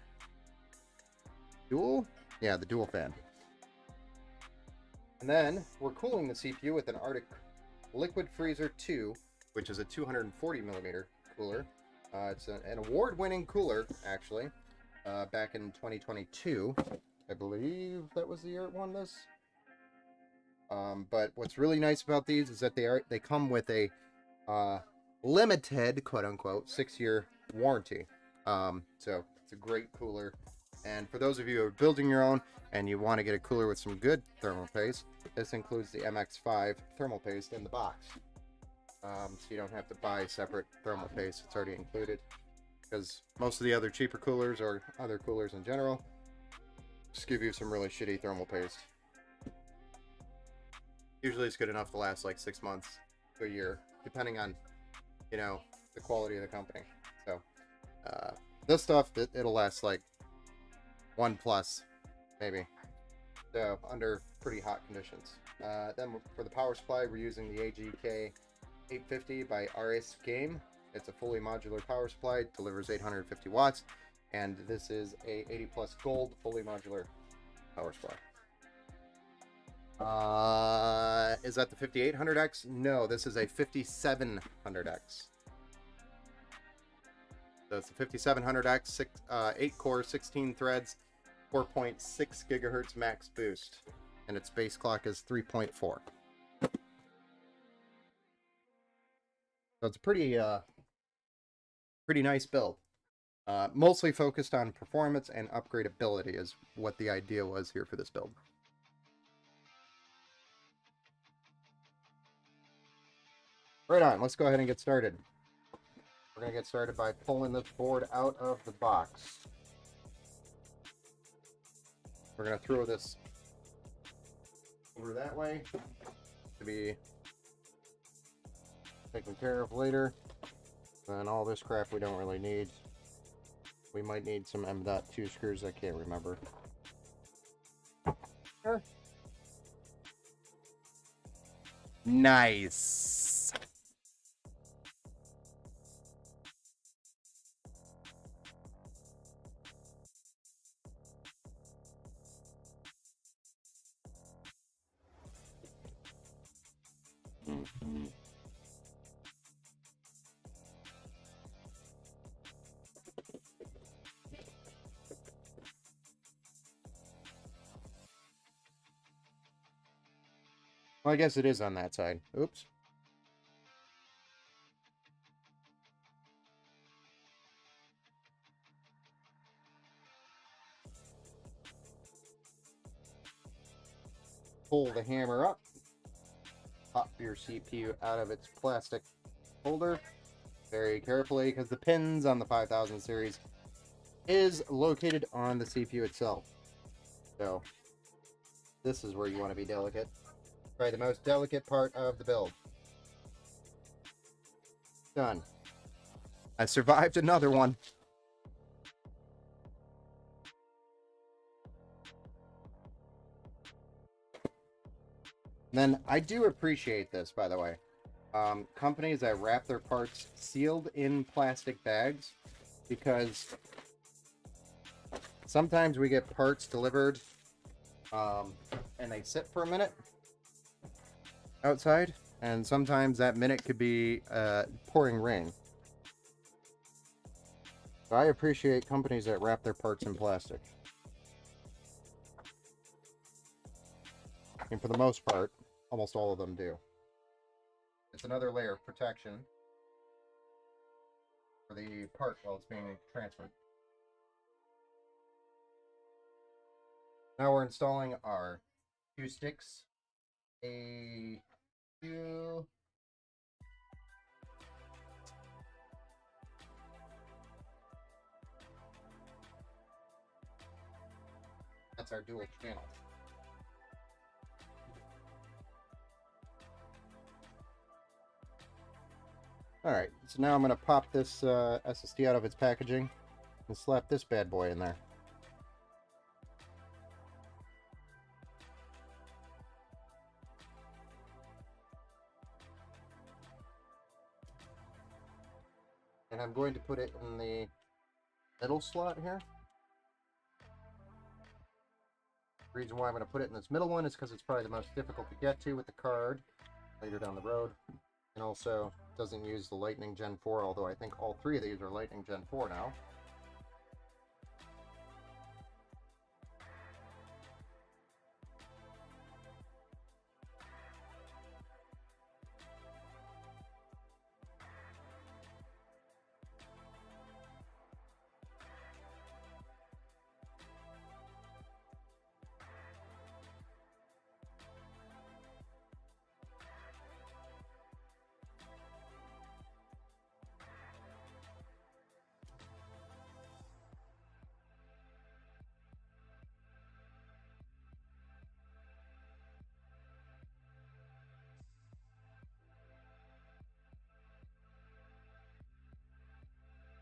dual? Yeah, the dual fan. And then we're cooling the CPU with an Arctic Liquid Freezer 2, which is a 240 millimeter cooler. It's an award-winning cooler, actually. Back in 2022, I believe that was the year it won this. But what's really nice about these is that they come with a limited, quote-unquote, 6-year warranty. So it's a great cooler. And for those of you who are building your own and you want to get a cooler with some good thermal paste, this includes the MX5 thermal paste in the box. So you don't have to buy separate thermal paste. It's already included. Because most of the other cheaper coolers, or other coolers in general, just give you some really shitty thermal paste. Usually it's good enough to last like 6 months to a year, depending on, you know, the quality of the company. So this stuff, it'll last like 1+, maybe. So under pretty hot conditions. Then for the power supply, we're using the AGK 850 by RS Game. It's a fully modular power supply. It delivers 850 watts. And this is a 80 plus gold fully modular power supply. Is that the 5800X? No, this is a 5700X. So it's the 5700X, 8 cores, 16 threads, 4.6 gigahertz max boost, and its base clock is 3.4. So it's a pretty nice build. Mostly focused on performance and upgradability is what the idea was here for this build. Right on, let's go ahead and get started. We're going to get started by pulling this board out of the box. We're going to throw this over that way to be taken care of later. And all this crap we don't really need. We might need some M.2 screws, I can't remember. Sure. Nice. Well, I guess it is on that side. Oops. Pull the hammer up. Pop your CPU out of its plastic holder very carefully, because the pins on the 5000 series is located on the CPU itself. So this is where you want to be delicate. Probably the most delicate part of the build. Done. I survived another one. Then I do appreciate this, by the way. Companies that wrap their parts sealed in plastic bags, because sometimes we get parts delivered and they sit for a minute outside, and sometimes that minute could be pouring rain. So I appreciate companies that wrap their parts in plastic. And for the most part, almost all of them do. It's another layer of protection for the part while it's being transferred. Now we're installing our 2 sticks. A 2. That's our dual channel. Alright, so now I'm going to pop this SSD out of its packaging and slap this bad boy in there. And I'm going to put it in the middle slot here. The reason why I'm going to put it in this middle one is because it's probably the most difficult to get to with the card later down the road. And also doesn't use the Lightning Gen 4, although I think all 3 of these are Lightning Gen 4 now.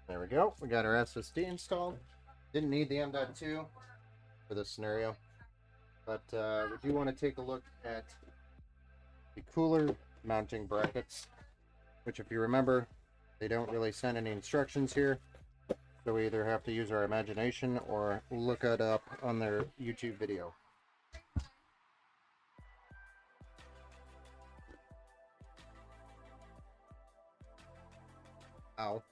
There we go. We got our SSD installed. Didn't need the M.2 for this scenario, but we do want to take a look at the cooler mounting brackets, which, if you remember, They don't really send any instructions here, so we either have to use our imagination or look it up on their YouTube video. Ow.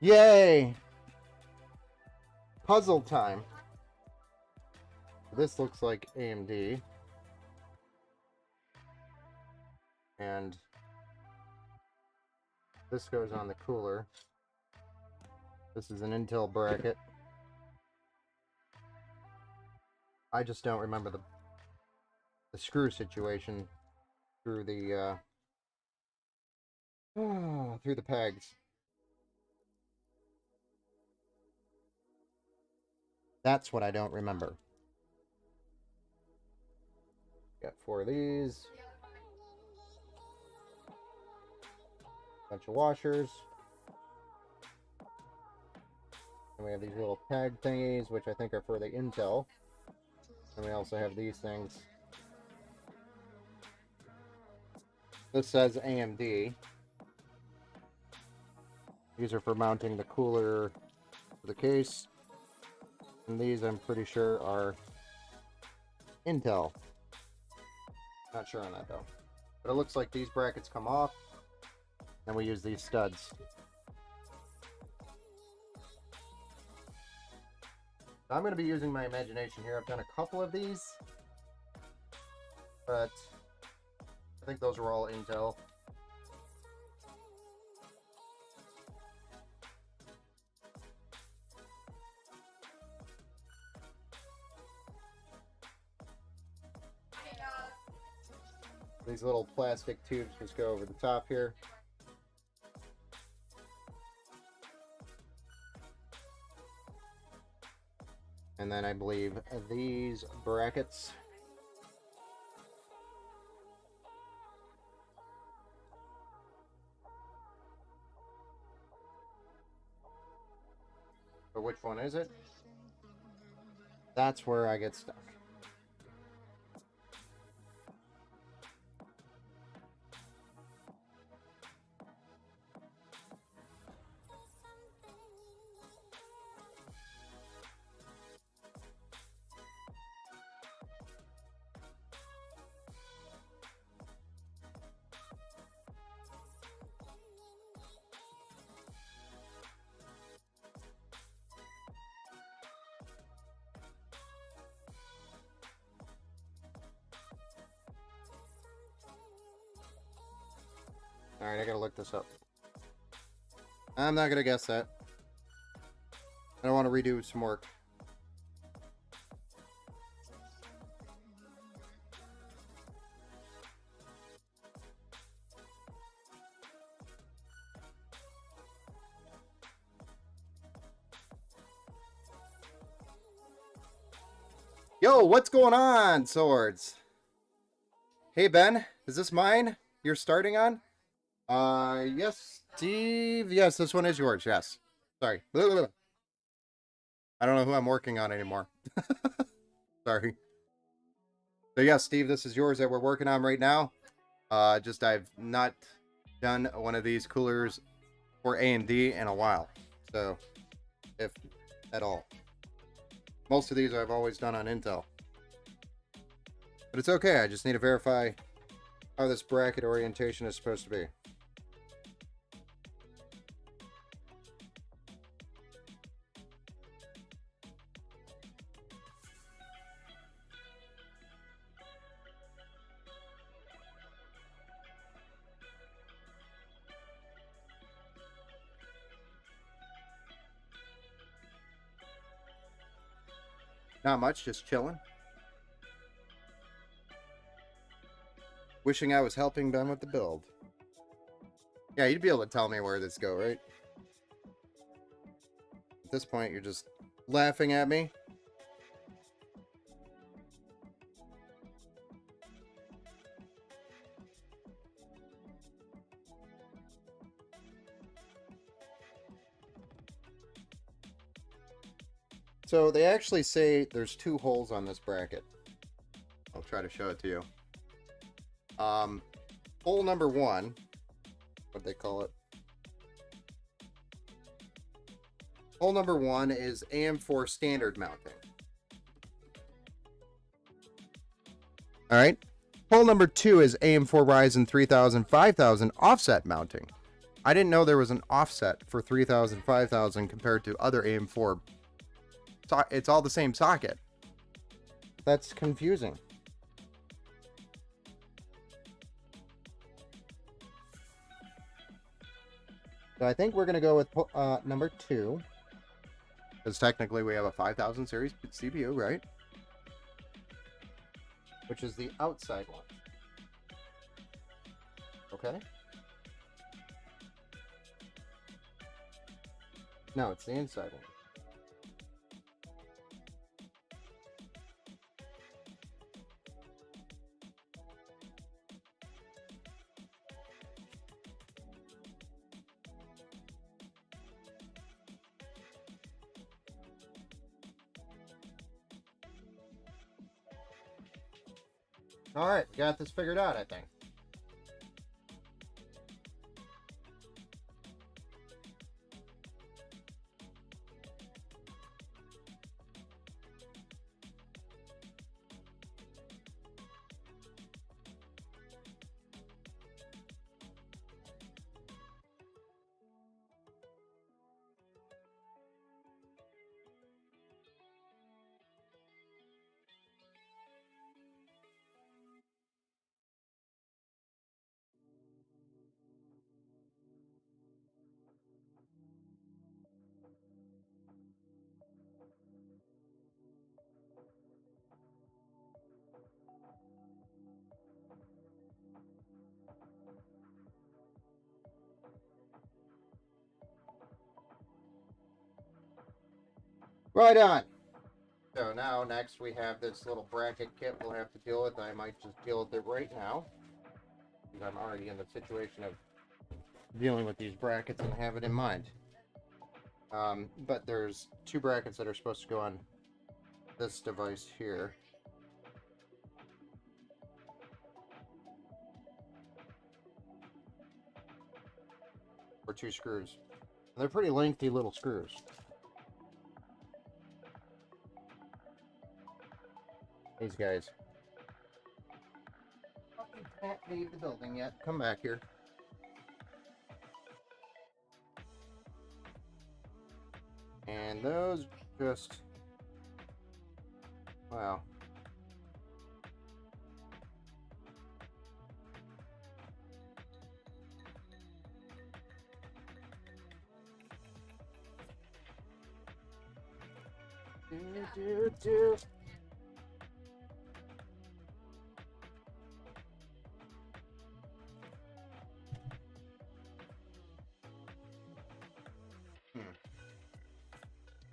Yay! Puzzle time. This looks like AMD. And this goes on the cooler. This is an Intel bracket. I just don't remember the screw situation through the through the pegs. That's what I don't remember. Got 4 of these. Bunch of washers. And we have these little tag thingies, which I think are for the Intel. And we also have these things. This says AMD. These are for mounting the cooler to the case. And these, I'm pretty sure, are Intel. Not sure on that, though. But it looks like these brackets come off. And we use these studs. I'm going to be using my imagination here. I've done a couple of these. But I think those were all Intel. These little plastic tubes just go over the top here. And then I believe these brackets. But which one is it? That's where I get stuck. Alright, I gotta look this up. I'm not gonna guess that. I don't want to redo some work. Yo, what's going on, Swords? Hey, Ben, is this mine you're starting on? Yes, Steve. Yes, this one is yours. Yes. Sorry. I don't know who I'm working on anymore. Sorry. So yeah, Steve, this is yours that we're working on right now. Just I've not done one of these coolers for AMD in a while. So, if at all. Most of these I've always done on Intel. But it's okay, I just need to verify how this bracket orientation is supposed to be. Not much, just chilling. Wishing I was helping Ben with the build. Yeah, you'd be able to tell me where this go, right? At this point, you're just laughing at me. So they actually say there's 2 holes on this bracket. I'll try to show it to you. Hole number 1, what they call it? Hole number 1 is AM4 standard mounting. All right. Hole number 2 is AM4 Ryzen 3000, 5000 offset mounting. I didn't know there was an offset for 3000, 5000 compared to other AM4. It's all the same socket. That's confusing. So I think we're going to go with number 2. Because technically we have a 5000 series CPU, right? Which is the outside one. Okay? No, it's the inside one. Alright, got this figured out, I think. Right on. So now next we have this little bracket kit we'll have to deal with. I might just deal with it right now, because I'm already in the situation of dealing with these brackets and have it in mind. But there's 2 brackets that are supposed to go on this device here. Or 2 screws. And they're pretty lengthy little screws. These guys. Oh, you can't leave the building yet. Come back here. And those just... wow. Do.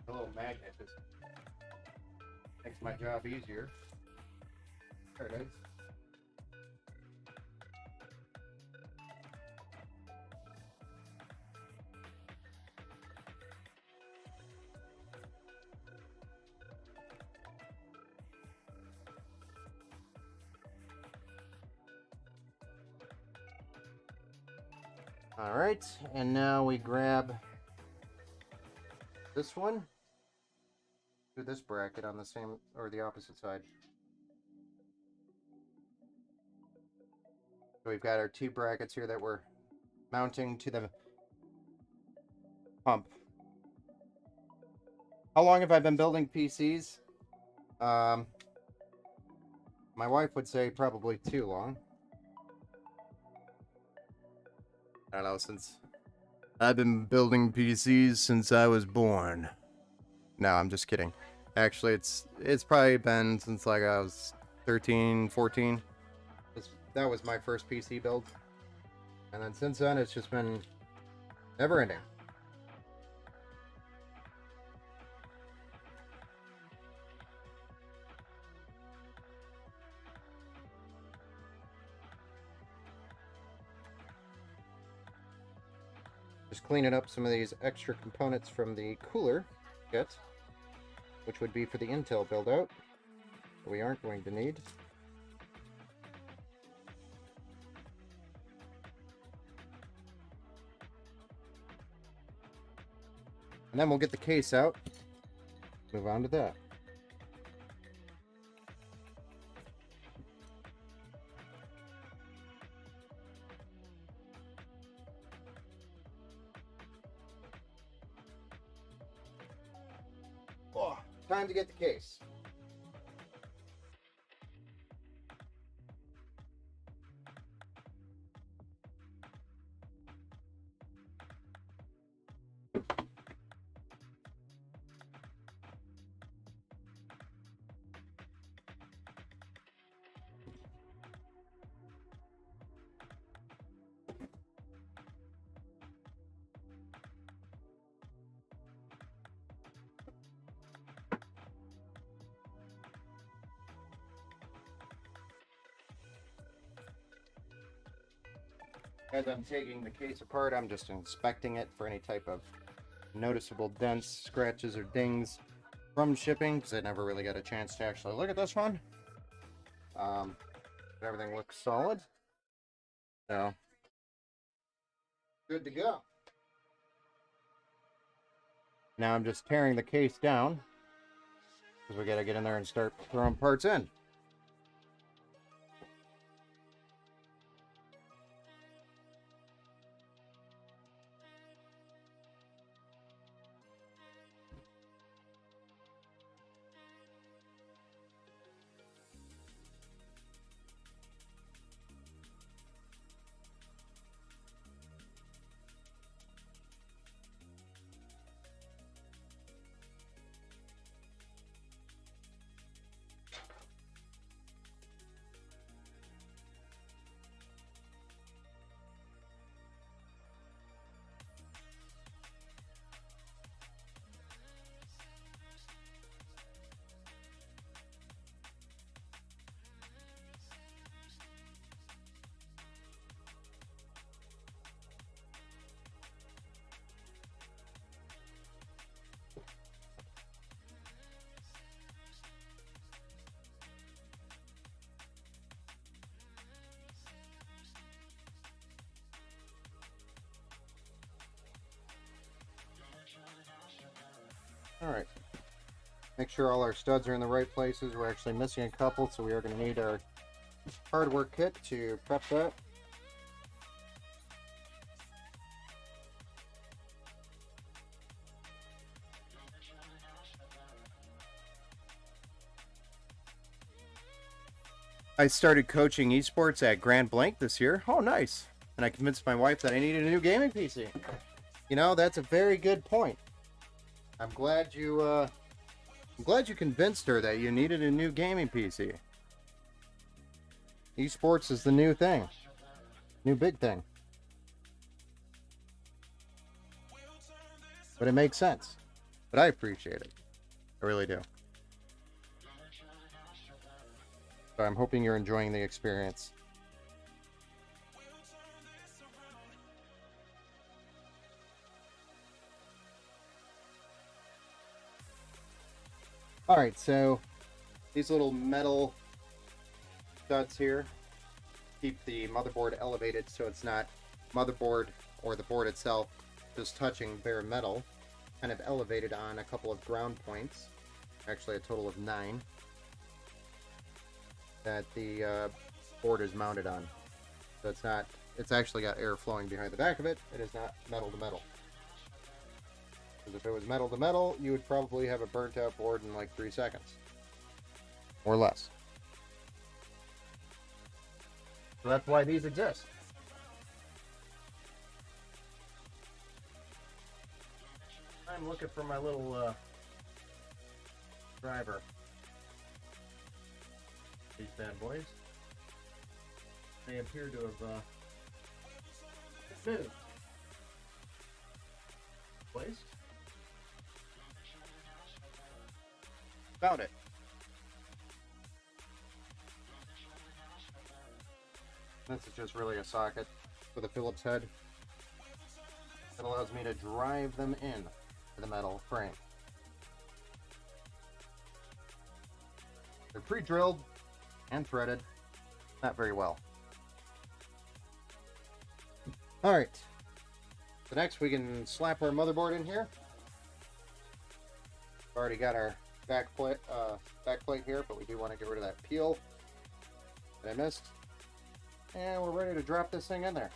A little magnet just makes my job easier. There it is. All right, and now we grab this one. Do this bracket on the same or the opposite side. So we've got our 2 brackets here that we're mounting to the pump. How long have I been building PCs? My wife would say probably too long. I don't know, since I've been building PCs since I was born. No, I'm just kidding. Actually, it's probably been since like I was 13, 14. That was my first PC build. And then since then, it's just been never ending. Just cleaning up some of these extra components from the cooler kit. which would be for the Intel build-out, that we aren't going to need. And then we'll get the case out, move on to that. Oh, time to get the case. As I'm taking the case apart, I'm just inspecting it for any type of noticeable dents, scratches, or dings from shipping, because I never really got a chance to actually look at this one. Everything looks solid, so good to go. Now I'm just tearing the case down, because we gotta get in there and start throwing parts in. Alright, make sure all our studs are in the right places. We're actually missing a couple, so we are going to need our hardware kit to prep that. I started coaching esports at Grand Blanc this year. Oh, nice. And I convinced my wife that I needed a new gaming PC. You know, that's a very good point. I'm glad you convinced her that you needed a new gaming PC. Esports is the new thing. New big thing. But it makes sense. But I appreciate it. I really do. So I'm hoping you're enjoying the experience. Alright, so these little metal studs here keep the motherboard elevated so it's not motherboard or the board itself just touching bare metal, kind of elevated on a couple of ground points, actually a total of 9, that the board is mounted on. So it's actually got air flowing behind the back of it. It is not metal to metal. Because if it was metal to metal, you would probably have a burnt out board in like 3 seconds. Or less. So that's why these exist. I'm looking for my little driver. These bad boys. They appear to have moved. Placed. Found it. This is just really a socket with a Phillips head that allows me to drive them in to the metal frame. pre-drilled and threaded. Not very well. Alright. So next we can slap our motherboard in here. We've already got our back plate here, but we do want to get rid of that peel that I missed. And we're ready to drop this thing in there.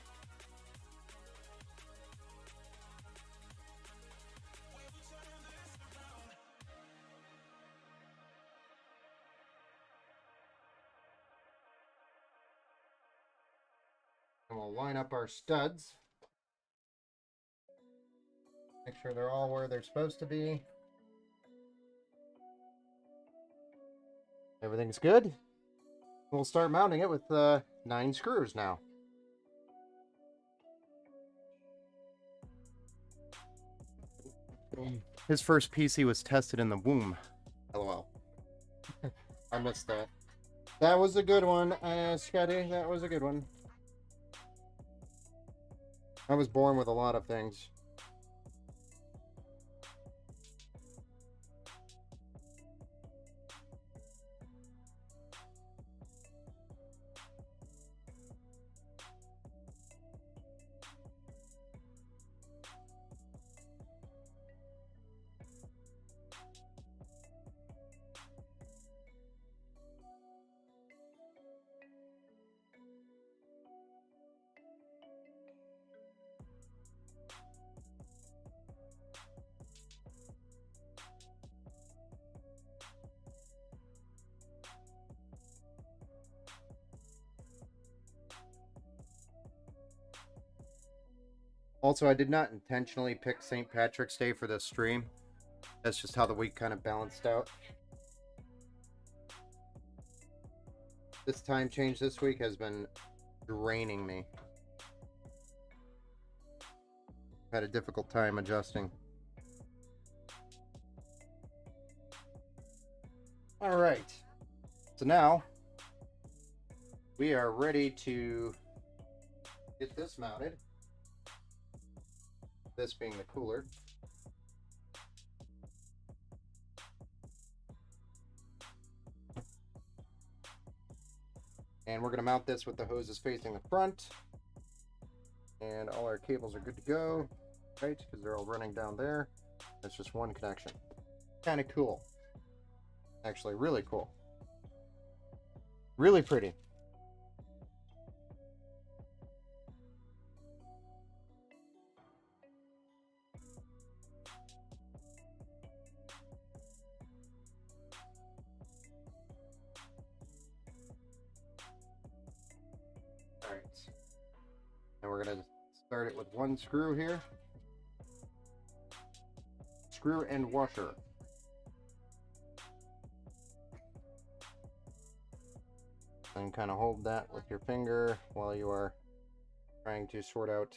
And we'll line up our studs. Make sure they're all where they're supposed to be. Everything's good. We'll start mounting it with 9 screws now. His first PC was tested in the womb. LOL. I missed that. That was a good one, Scotty. That was a good one. I was born with a lot of things. Also, I did not intentionally pick St. Patrick's Day for this stream. That's just how the week kind of balanced out. This time change this week has been draining me. I've had a difficult time adjusting. All right. So now we are ready to get this mounted. This being the cooler. And we're going to mount this with the hoses facing the front. And all our cables are good to go, right? Because they're all running down there. That's just one connection. Kind of cool. Actually, really cool. Really pretty. Alright. And we're going to start it with one screw here. Screw and washer. And kind of hold that with your finger while you are trying to sort out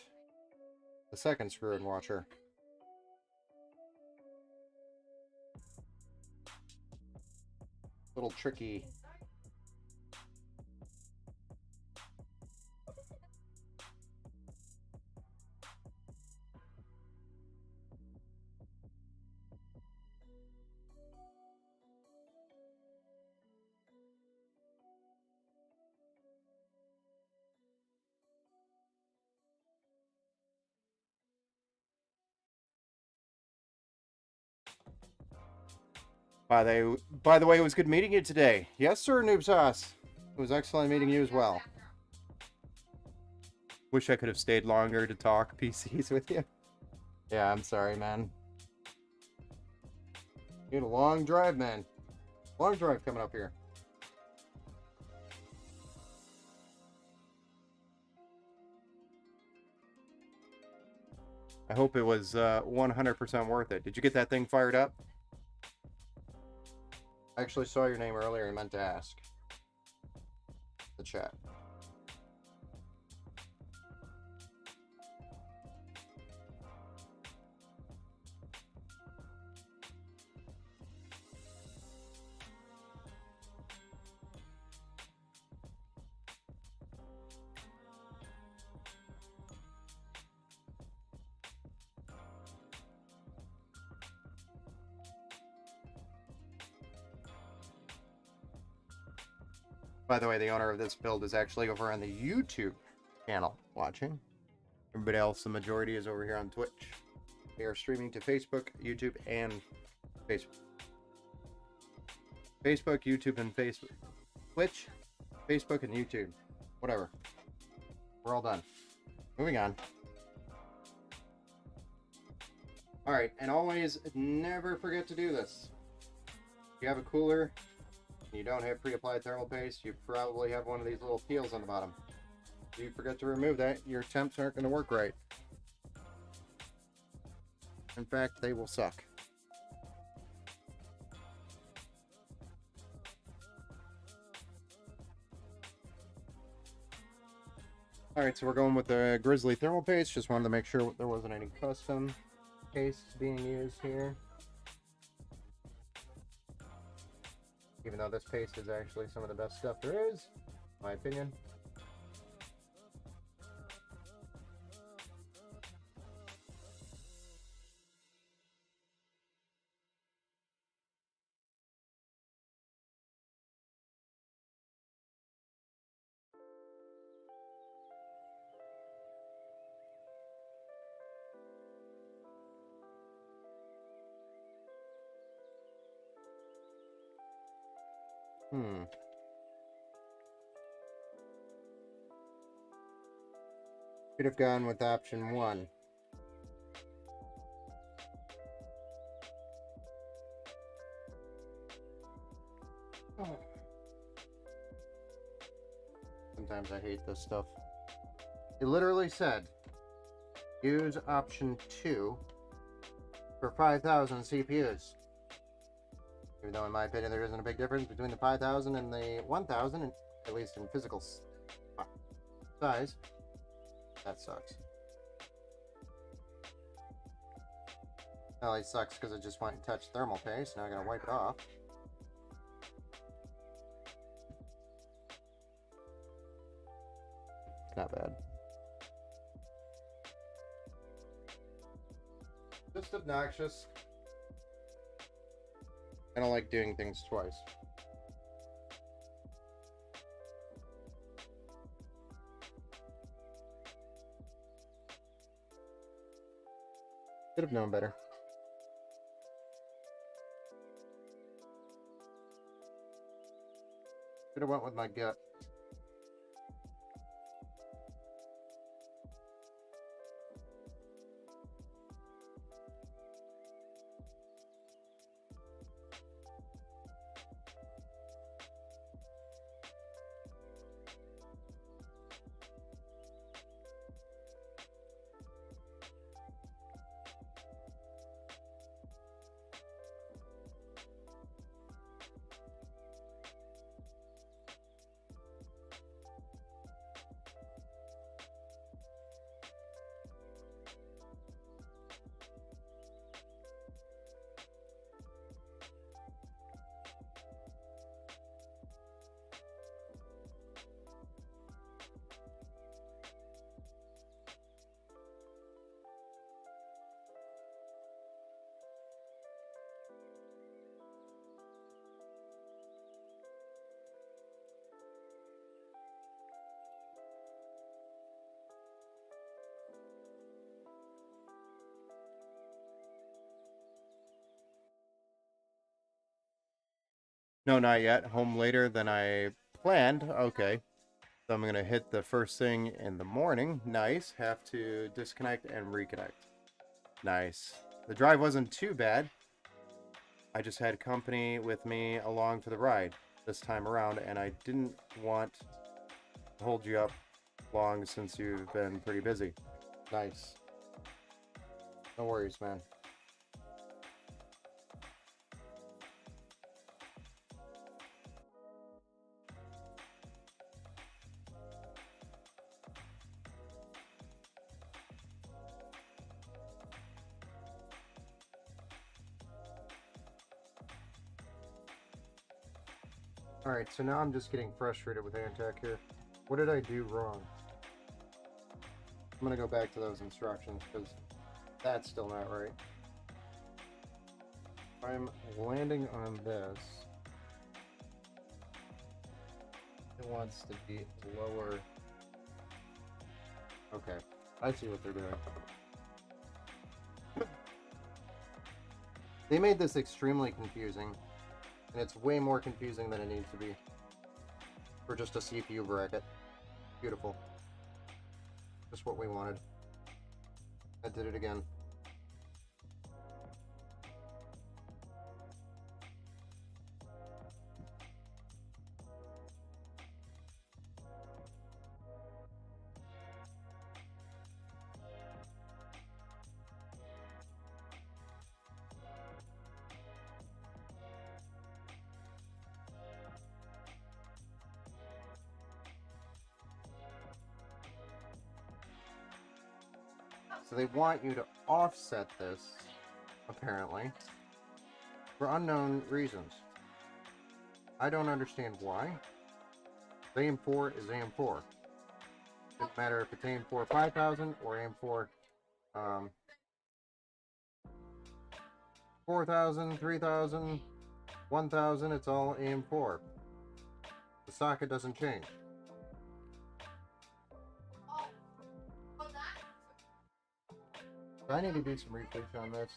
the second screw and washer. A little tricky. By the way, it was good meeting you today. Yes, sir, Noob Sauce. It was excellent meeting you as well. Wish I could have stayed longer to talk PCs with you. Yeah, I'm sorry, man. You had a long drive, man. Long drive coming up here. I hope it was 100% worth it. Did you get that thing fired up? I actually saw your name earlier and meant to ask. The chat. By the way, the owner of this build is actually over on the YouTube channel watching. Everybody else, the majority, is over here on Twitch. They are streaming to Facebook, YouTube, and Facebook. Facebook, YouTube, and Facebook. Twitch, Facebook, and YouTube. Whatever. We're all done. Moving on. Alright, and always never forget to do this. If you have a cooler and you don't have pre-applied thermal paste, you probably have one of these little peels on the bottom. If you forget to remove that, your temps aren't going to work right. In fact, they will suck. Alright, so we're going with the Grizzly thermal paste. Just wanted to make sure there wasn't any custom paste being used here. Even though this paste is actually some of the best stuff there is, in my opinion. Could have gone with option 1. Oh. Sometimes I hate this stuff. It literally said, use option 2 for 5,000 CPUs. Even though in my opinion there isn't a big difference between the 5,000 and the 1,000, at least in physical size. That sucks. Well, it sucks because it just went and touched thermal paste. Now I gotta wipe it off. It's not bad. Just obnoxious. I don't like doing things twice. Could have known better. Could have went with my gut. No, not yet. Home later than I planned. Okay. So I'm going to hit the first thing in the morning. Nice. Have to disconnect and reconnect. Nice. The drive wasn't too bad. I just had company with me along for the ride this time around, and I didn't want to hold you up long since you've been pretty busy. Nice. No worries, man. Alright, so now I'm just getting frustrated with Antec here. What did I do wrong? I'm going to go back to those instructions because that's still not right. I'm landing on this. It wants to be lower. Okay, I see what they're doing. They made this extremely confusing, and it's way more confusing than it needs to be for just a CPU bracket. Beautiful. Just what we wanted. I did it again. So they want you to offset this, apparently, for unknown reasons. I don't understand why. AM4 is AM4. Doesn't matter if it's AM4 5000 or AM4 4000, 3000, 1000, it's all AM4. The socket doesn't change. I need to do some research on this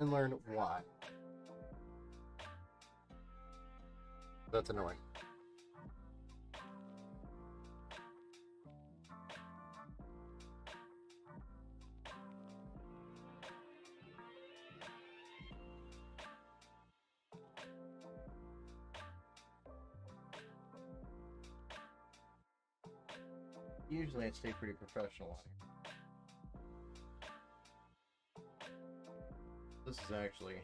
and learn why. That's annoying. Usually I stay pretty professional on it. This is actually...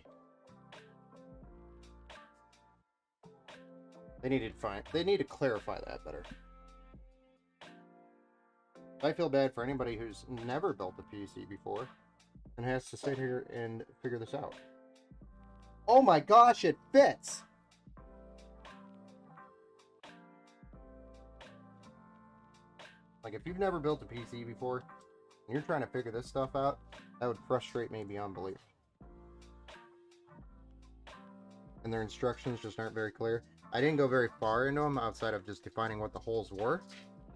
They need to clarify that better. I feel bad for anybody who's never built a PC before and has to sit here and figure this out. Oh my gosh, it fits! Like, if you've never built a PC before and you're trying to figure this stuff out, that would frustrate me beyond belief. And their instructions just aren't very clear. I didn't go very far into them outside of just defining what the holes were.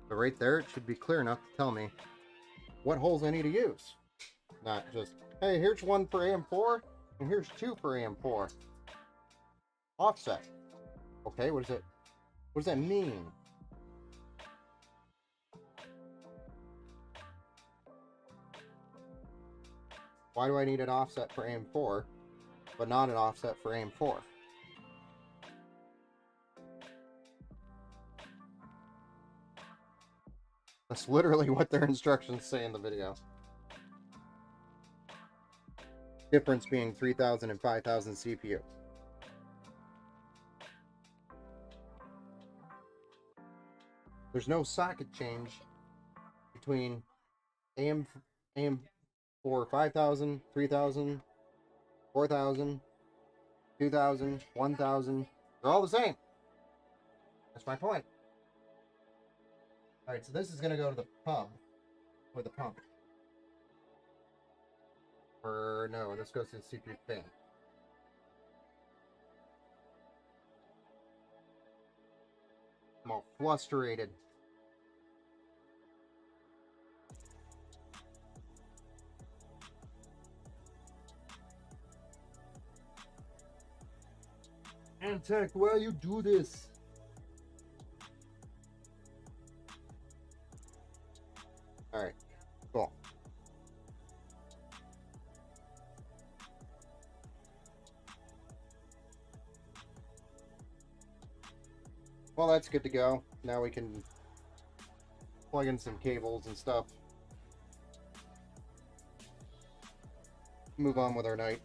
But right there, it should be clear enough to tell me what holes I need to use. Not just, hey, here's one for AM4, and here's two for AM4. Offset. Okay, what does that mean? Why do I need an offset for AM4, but not an offset for AM4? That's literally what their instructions say in the video. Difference being 3000 and 5000 CPU. There's no socket change between AM4 5000, 3000, 4000, 2000, 1000. They're all the same. That's my point. Alright, so this is going to go to the pump. Or the pump. Or no, this goes to the CPU fan. I'm all frustrated. Antec, why you do this? Alright, cool. Well, that's good to go. Now we can plug in some cables and stuff. Move on with our night.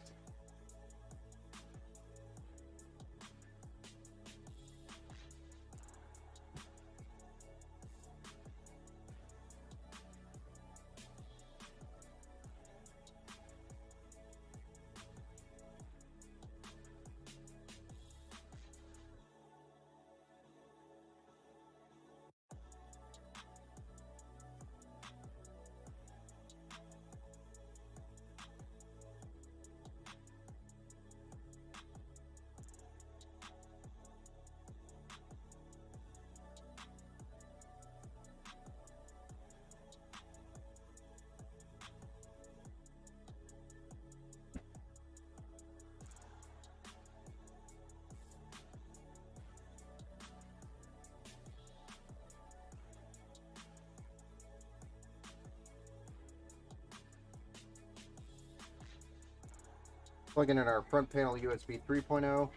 Plugging in our front panel USB 3.0,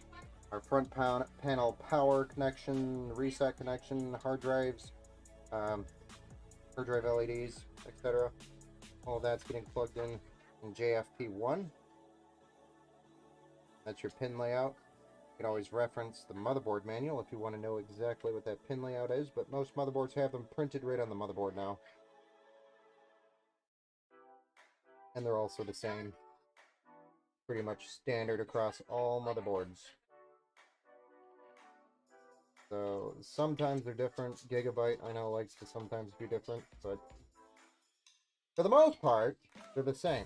our front panel power connection, reset connection, hard drives, hard drive LEDs, etc. All that's getting plugged in JFP1. That's your pin layout. You can always reference the motherboard manual if you want to know exactly what that pin layout is, but most motherboards have them printed right on the motherboard now. And they're also the same. Pretty much standard across all motherboards. So sometimes they're different. Gigabyte, I know, likes to sometimes be different, but for the most part, they're the same.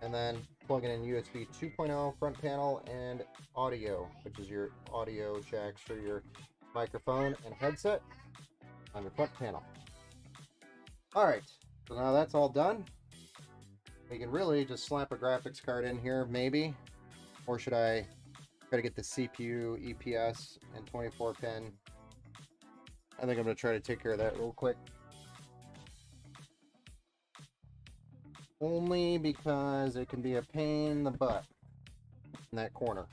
And then plugging in USB 2.0 front panel and audio, which is your audio jacks for your microphone and headset on your front panel. Alright, so now that's all done. We can really just slap a graphics card in here, maybe. Or should I try to get the CPU, EPS, and 24 pin? I think I'm going to try to take care of that real quick. Only because it can be a pain in the butt in that corner.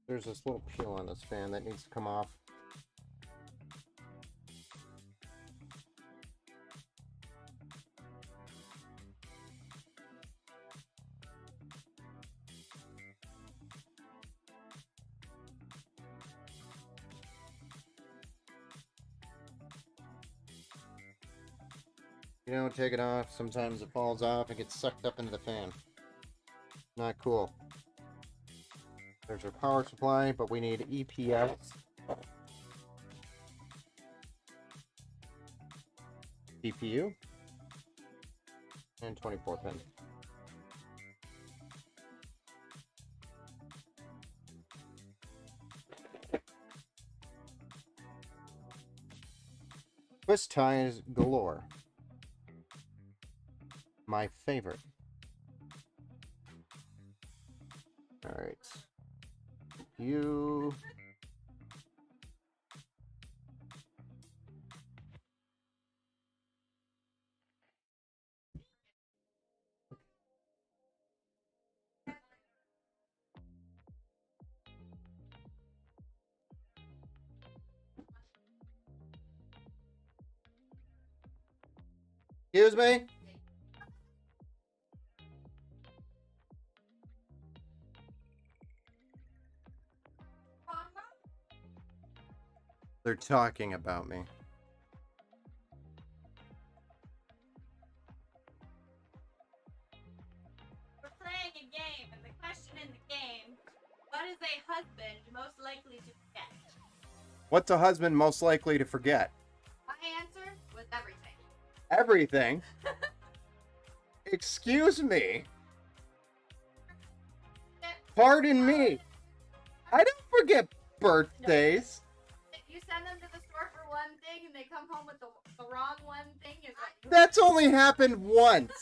There's this little peel on this fan that needs to come off. You don't take it off, sometimes it falls off and gets sucked up into the fan. Not cool. There's our power supply, but we need EPS. CPU. And 24 pin. Twist ties galore. My favorite. Alright. You... Excuse me? They're talking about me. We're playing a game, and the question in the game, what is a husband most likely to forget? What's a husband most likely to forget? My answer was everything. Everything? Excuse me? Pardon me. I don't forget birthdays. You send them to the store for one thing, and they come home with the wrong one thing. Is that That's only happened once.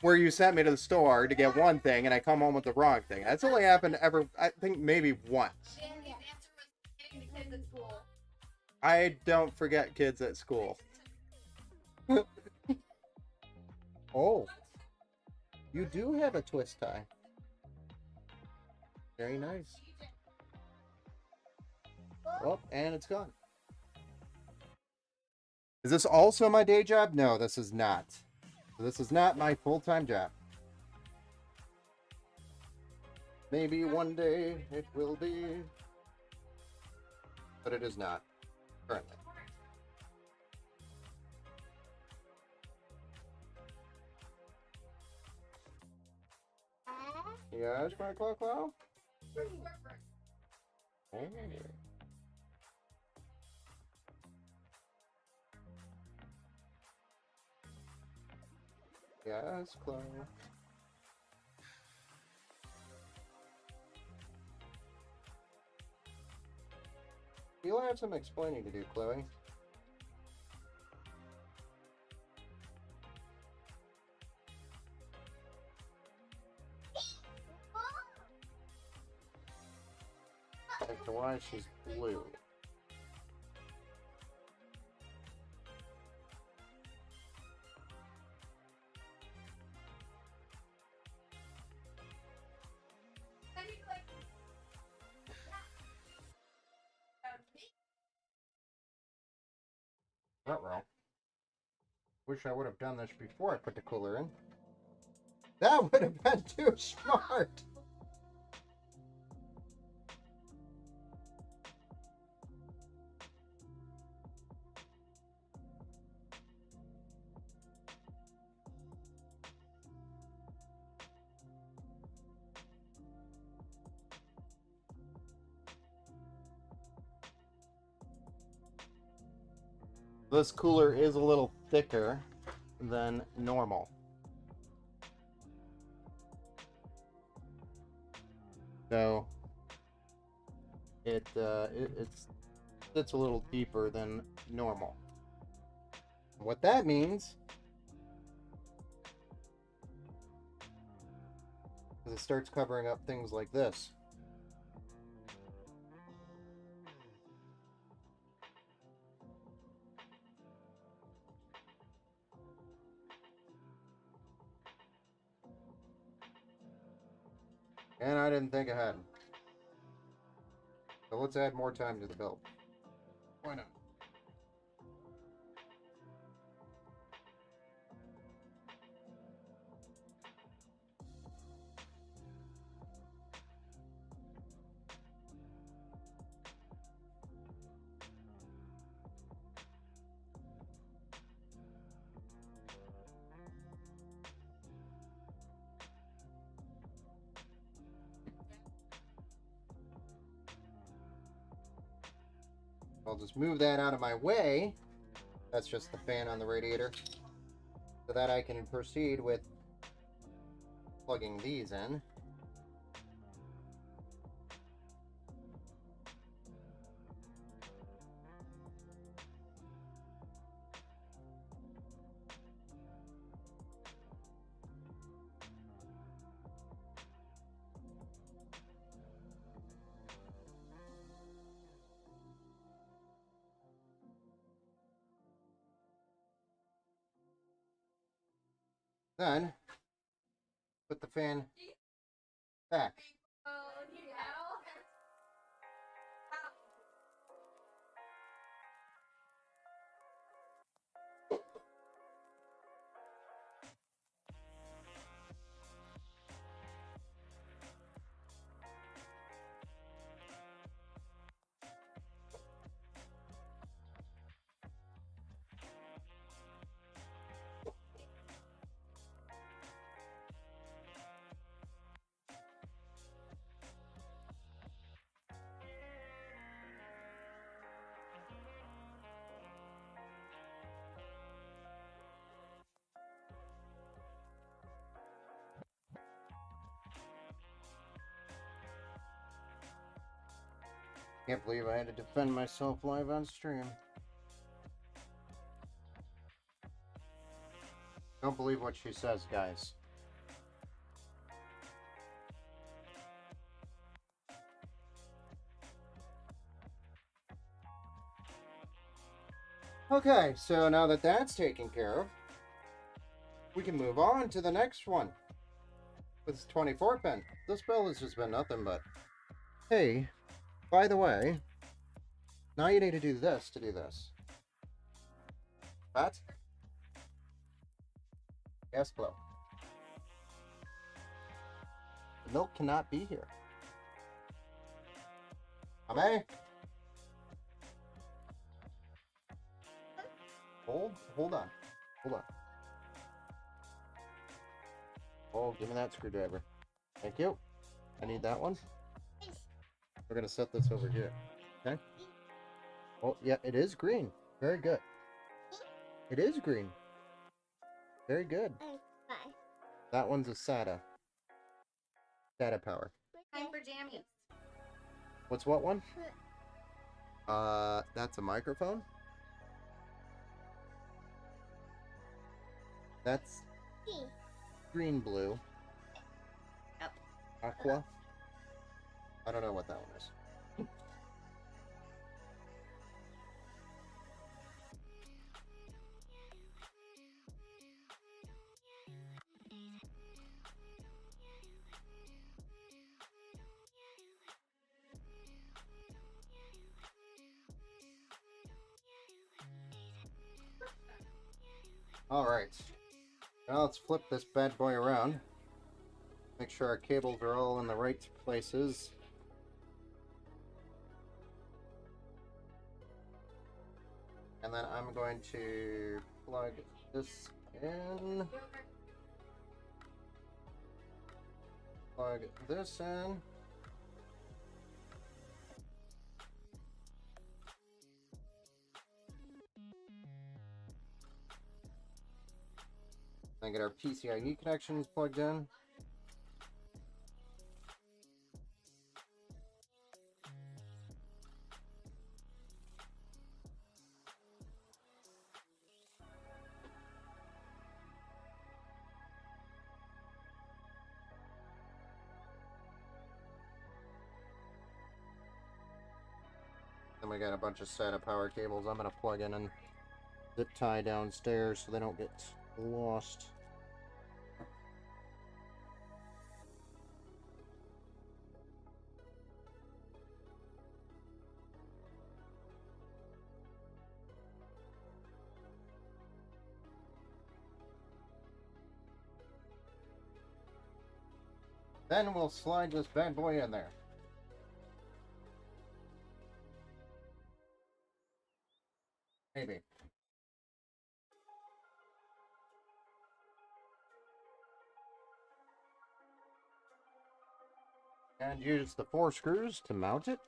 Where you sent me to the store to get one thing, and I come home with the wrong thing. That's only happened I think maybe once. Danny's answer was getting the kids at school. I don't forget kids at school. Oh. You do have a twist tie. Very nice. Oh, and it's gone. Is this also my day job? No, this is not. This is not my full-time job. Maybe one day it will be. But it is not. Currently. Yes, my Clo. Oh. Yes, Chloe. You'll have some explaining to do, Chloe. As to why she's blue. Uh-oh. Wish I would have done this before I put the cooler in. That would have been too smart. This cooler is a little thicker than normal. So it sits a little deeper than normal. What that means is it starts covering up things like this. And I didn't think ahead. So let's add more time to the build. Why not? I'll just move that out of my way. That's just the fan on the radiator. So that I can proceed with plugging these in. Then, put the fan back. Can't believe I had to defend myself live on stream. Don't believe what she says, guys. Okay, so now that that's taken care of, we can move on to the next one. With 24 pin. This build has just been nothing but, hey, by the way, now you need to do this to do this. What? Yes, Chloe. The milk cannot be here. Ame? Hold on. Hold on. Oh, give me that screwdriver. Thank you. I need that one. We're gonna set this over here. Okay. Oh, yeah, it is green. Very good. It is green. Very good. That one's a SATA. SATA power. Time for jammies. What's what one? That's a microphone. That's green blue. Yep. Aqua. I don't know what that one is. Alright. Now let's flip this bad boy around. Make sure our cables are all in the right places. And then I'm going to plug this in. Plug this in. Then get our PCIe connections plugged in. Then we got a bunch of SATA power cables I'm going to plug in and zip tie downstairs so they don't get lost. Then we'll slide this bad boy in there. Maybe. And use the 4 screws to mount it.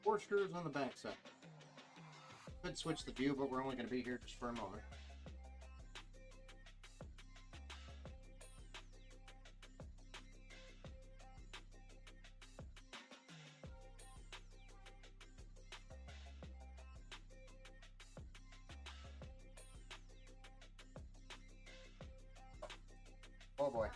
Four screws on the back side. Could switch the view, but we're only going to be here just for a moment. Oh boy.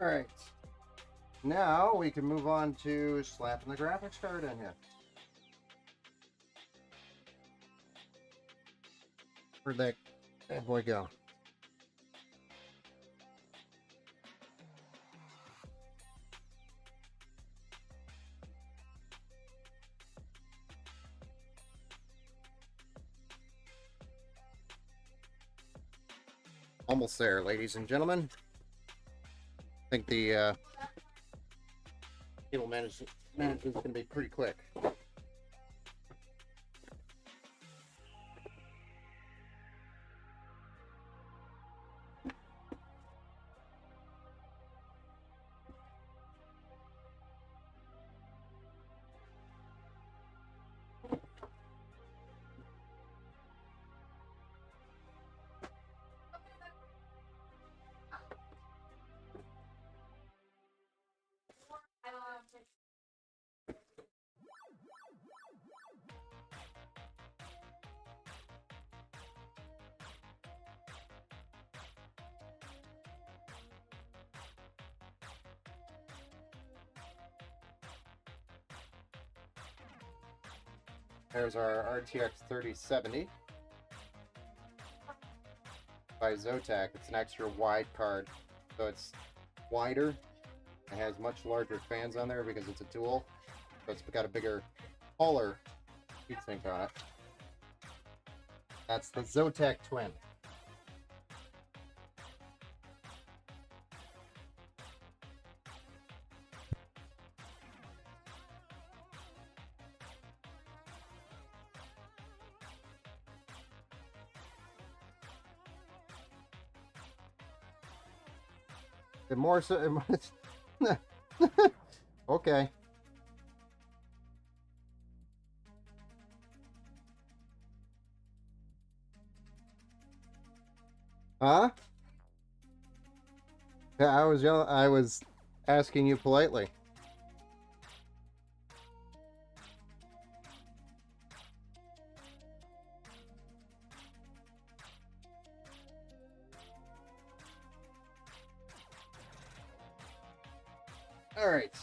Alright. Now we can move on to slapping the graphics card in here. Where'd that bad boy go? Almost there, ladies and gentlemen. I think the cable management is going to be pretty quick. There's our RTX 3070 by Zotac. It's an extra wide card, so it's wider. It has much larger fans on there because it's a dual, so it's got a bigger, taller heatsink on it. That's the Zotac Twin. The more so, okay. Huh? Yeah, I was asking you politely. All right.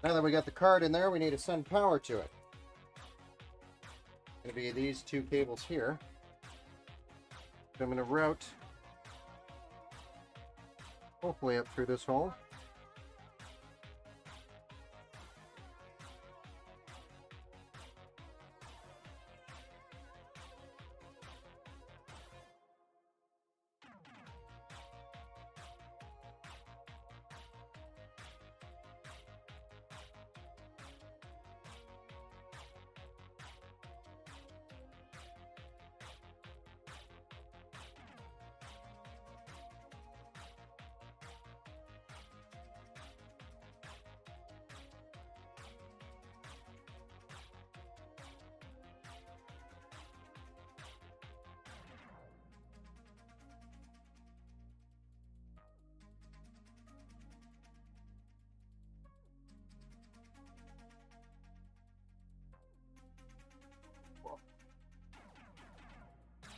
Now that we got the card in there, we need to send power to it. It's going to be these two cables here. So I'm going to route hopefully up through this hole.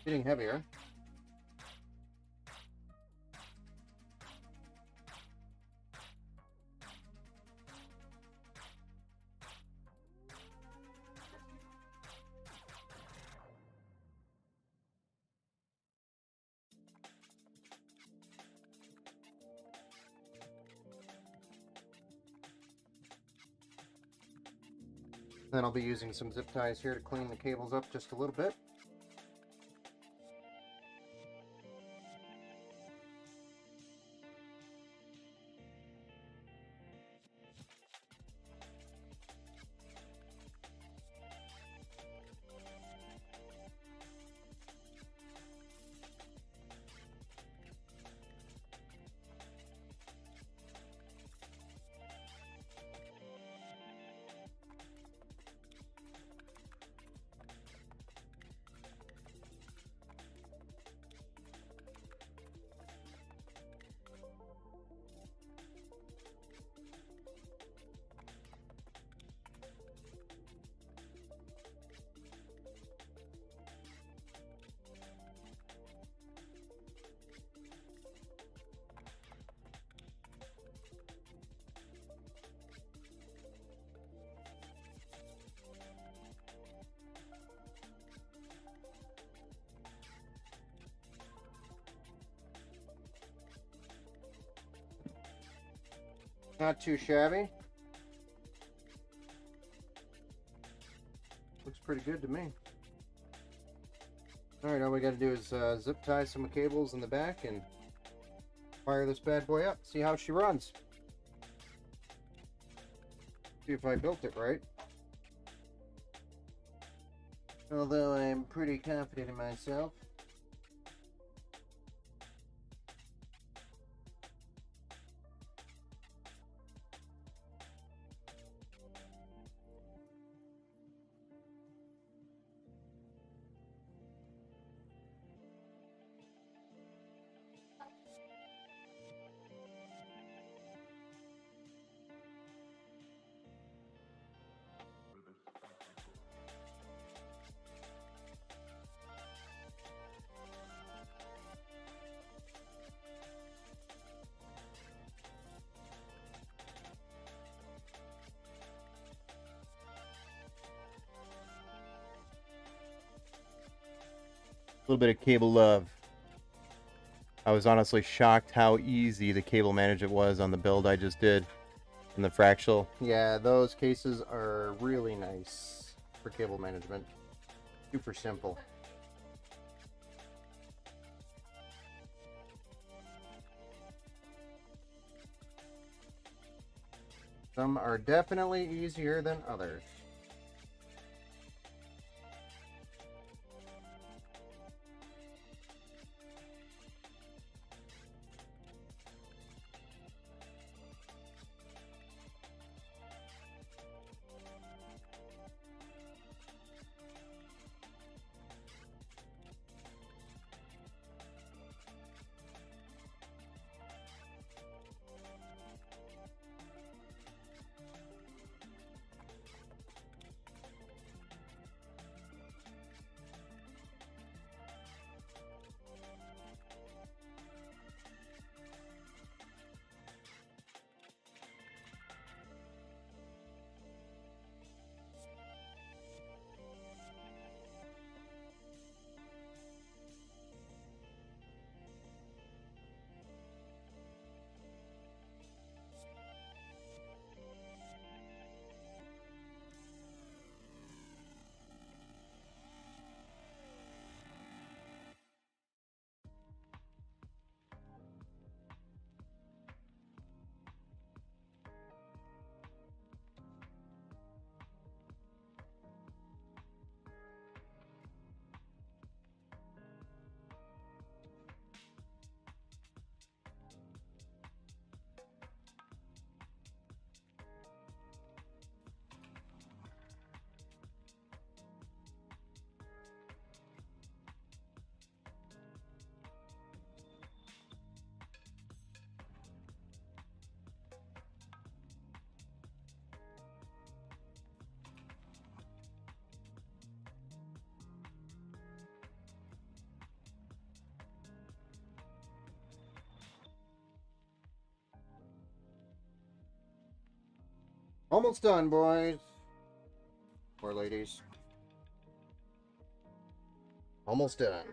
Getting heavier. Then I'll be using some zip ties here to clean the cables up just a little bit. Not too shabby. Looks pretty good to me. Alright, all we got to do is zip tie some cables in the back and fire this bad boy up. See how she runs. See if I built it right. Although I'm pretty confident in myself. little bit of cable love. I was honestly shocked how easy the cable management was on the build I just did. And the fractal. Yeah, those cases are really nice for cable management. Super simple. Some are definitely easier than others. Almost done, boys. Or ladies. Almost done.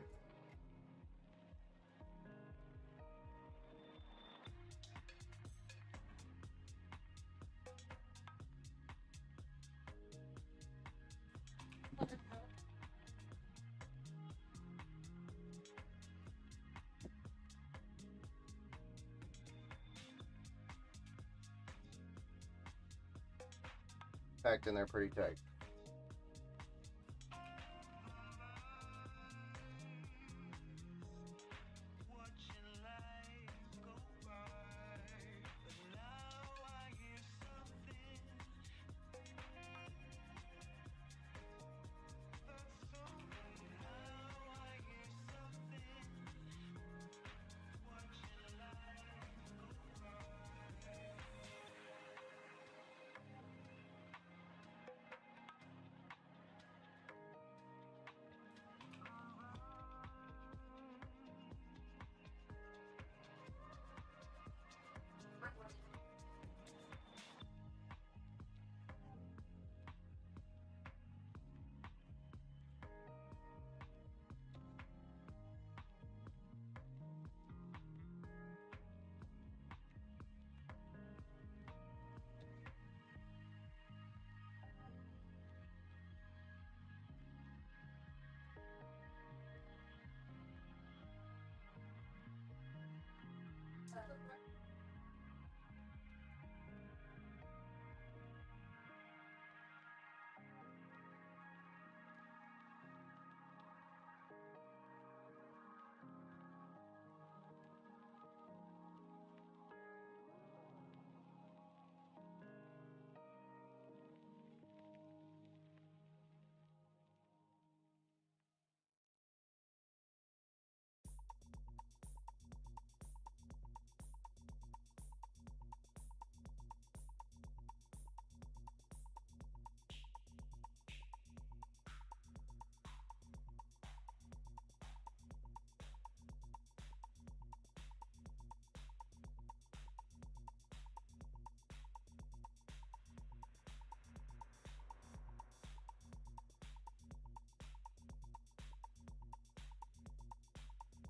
Packed in there pretty tight.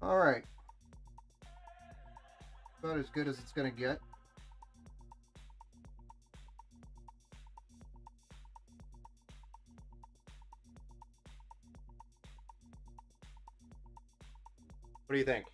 All right. About as good as it's going to get. What do you think?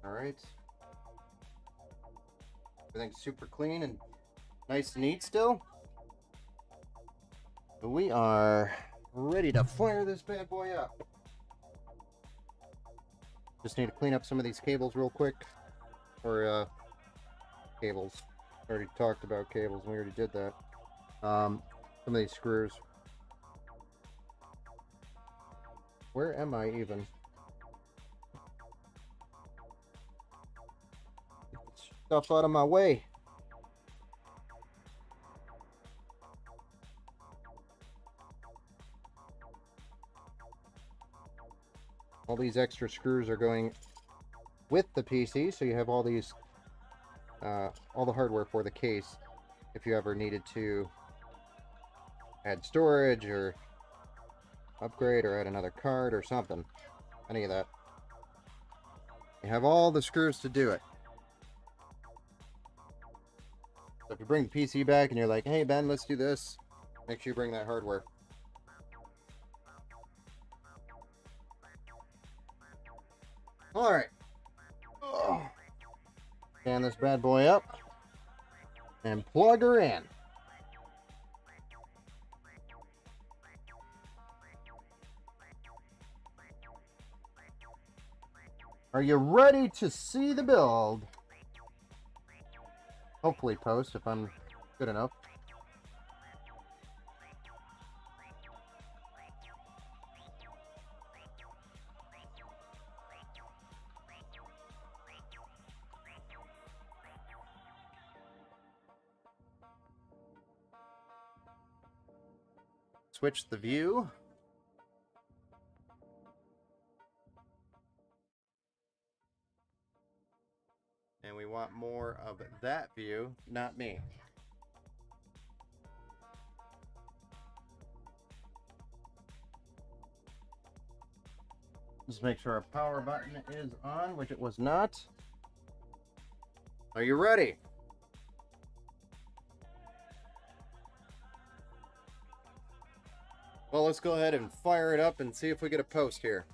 All right. Everything's super clean and nice and neat still. We are ready to fire this bad boy up. Just need to clean up some of these cables real quick. Or, cables. Already talked about cables. We already did that. Some of these screws. Where am I even? Stuff out of my way. All these extra screws are going with the PC, so you have all these, all the hardware for the case if you ever needed to add storage or upgrade or add another card or something. Any of that. You have all the screws to do it. So if you bring the PC back and you're like, hey Ben, let's do this, make sure you bring that hardware. Alright. Stand this bad boy up and plug her in. Are you ready to see the build? Hopefully post if I'm good enough. Switch the view. And we want more of that view, not me. Just make sure our power button is on, which it was not. Are you ready? Well, let's go ahead and fire it up and see if we get a post here.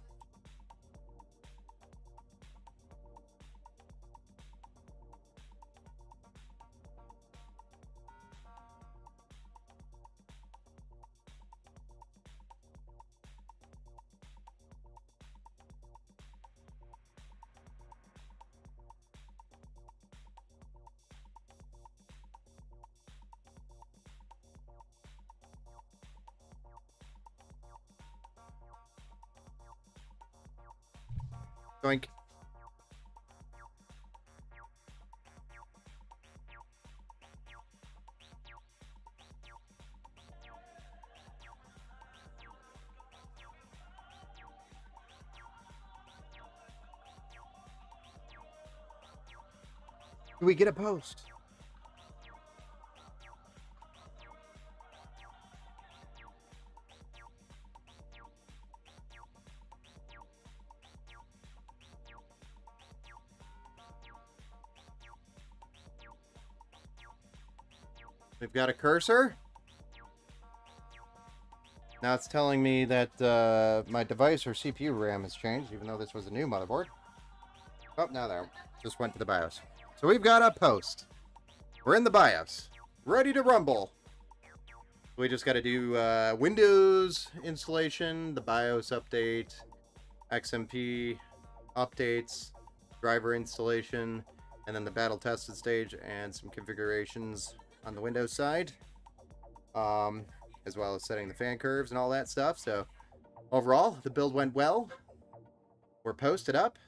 Doink. Do we get a post? We've got a cursor. Now it's telling me that my device or CPU RAM has changed, even though this was a new motherboard. Oh, now there. Just went to the BIOS. So we've got a post. We're in the BIOS. Ready to rumble. We just got to do Windows installation, the BIOS update, XMP updates, driver installation, and then the battle tested stage and some configurations on the Windows side, as well as setting the fan curves and all that stuff. So overall, the build went well. We're posted up,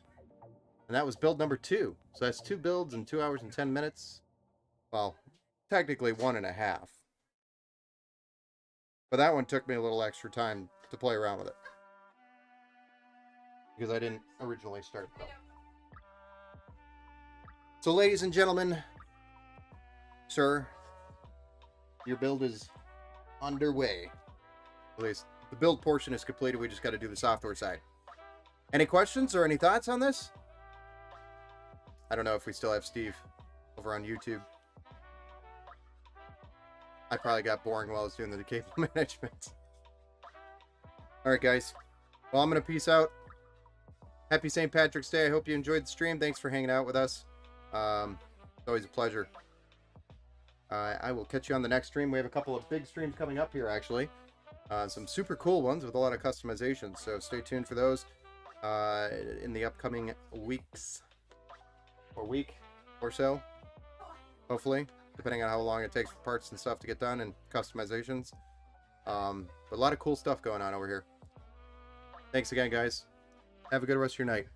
and that was build number 2. So that's 2 builds in 2 hours and 10 minutes. Well, technically 1.5. But that one took me a little extra time to play around with it, because I didn't originally start the build. So ladies and gentlemen, sir, your build is underway. At least the build portion is completed. We just got to do the software side. Any questions or any thoughts on this? I don't know if we still have Steve over on YouTube. I probably got boring while I was doing the cable management. Alright guys, well, I'm going to peace out. Happy St. Patrick's Day. I hope you enjoyed the stream. Thanks for hanging out with us. It's always a pleasure. I will catch you on the next stream. We have a couple of big streams coming up here, actually. Some super cool ones with a lot of customization. So stay tuned for those in the upcoming weeks. Or week or so. Hopefully. Depending on how long it takes for parts and stuff to get done and customizations. But a lot of cool stuff going on over here. Thanks again, guys. Have a good rest of your night.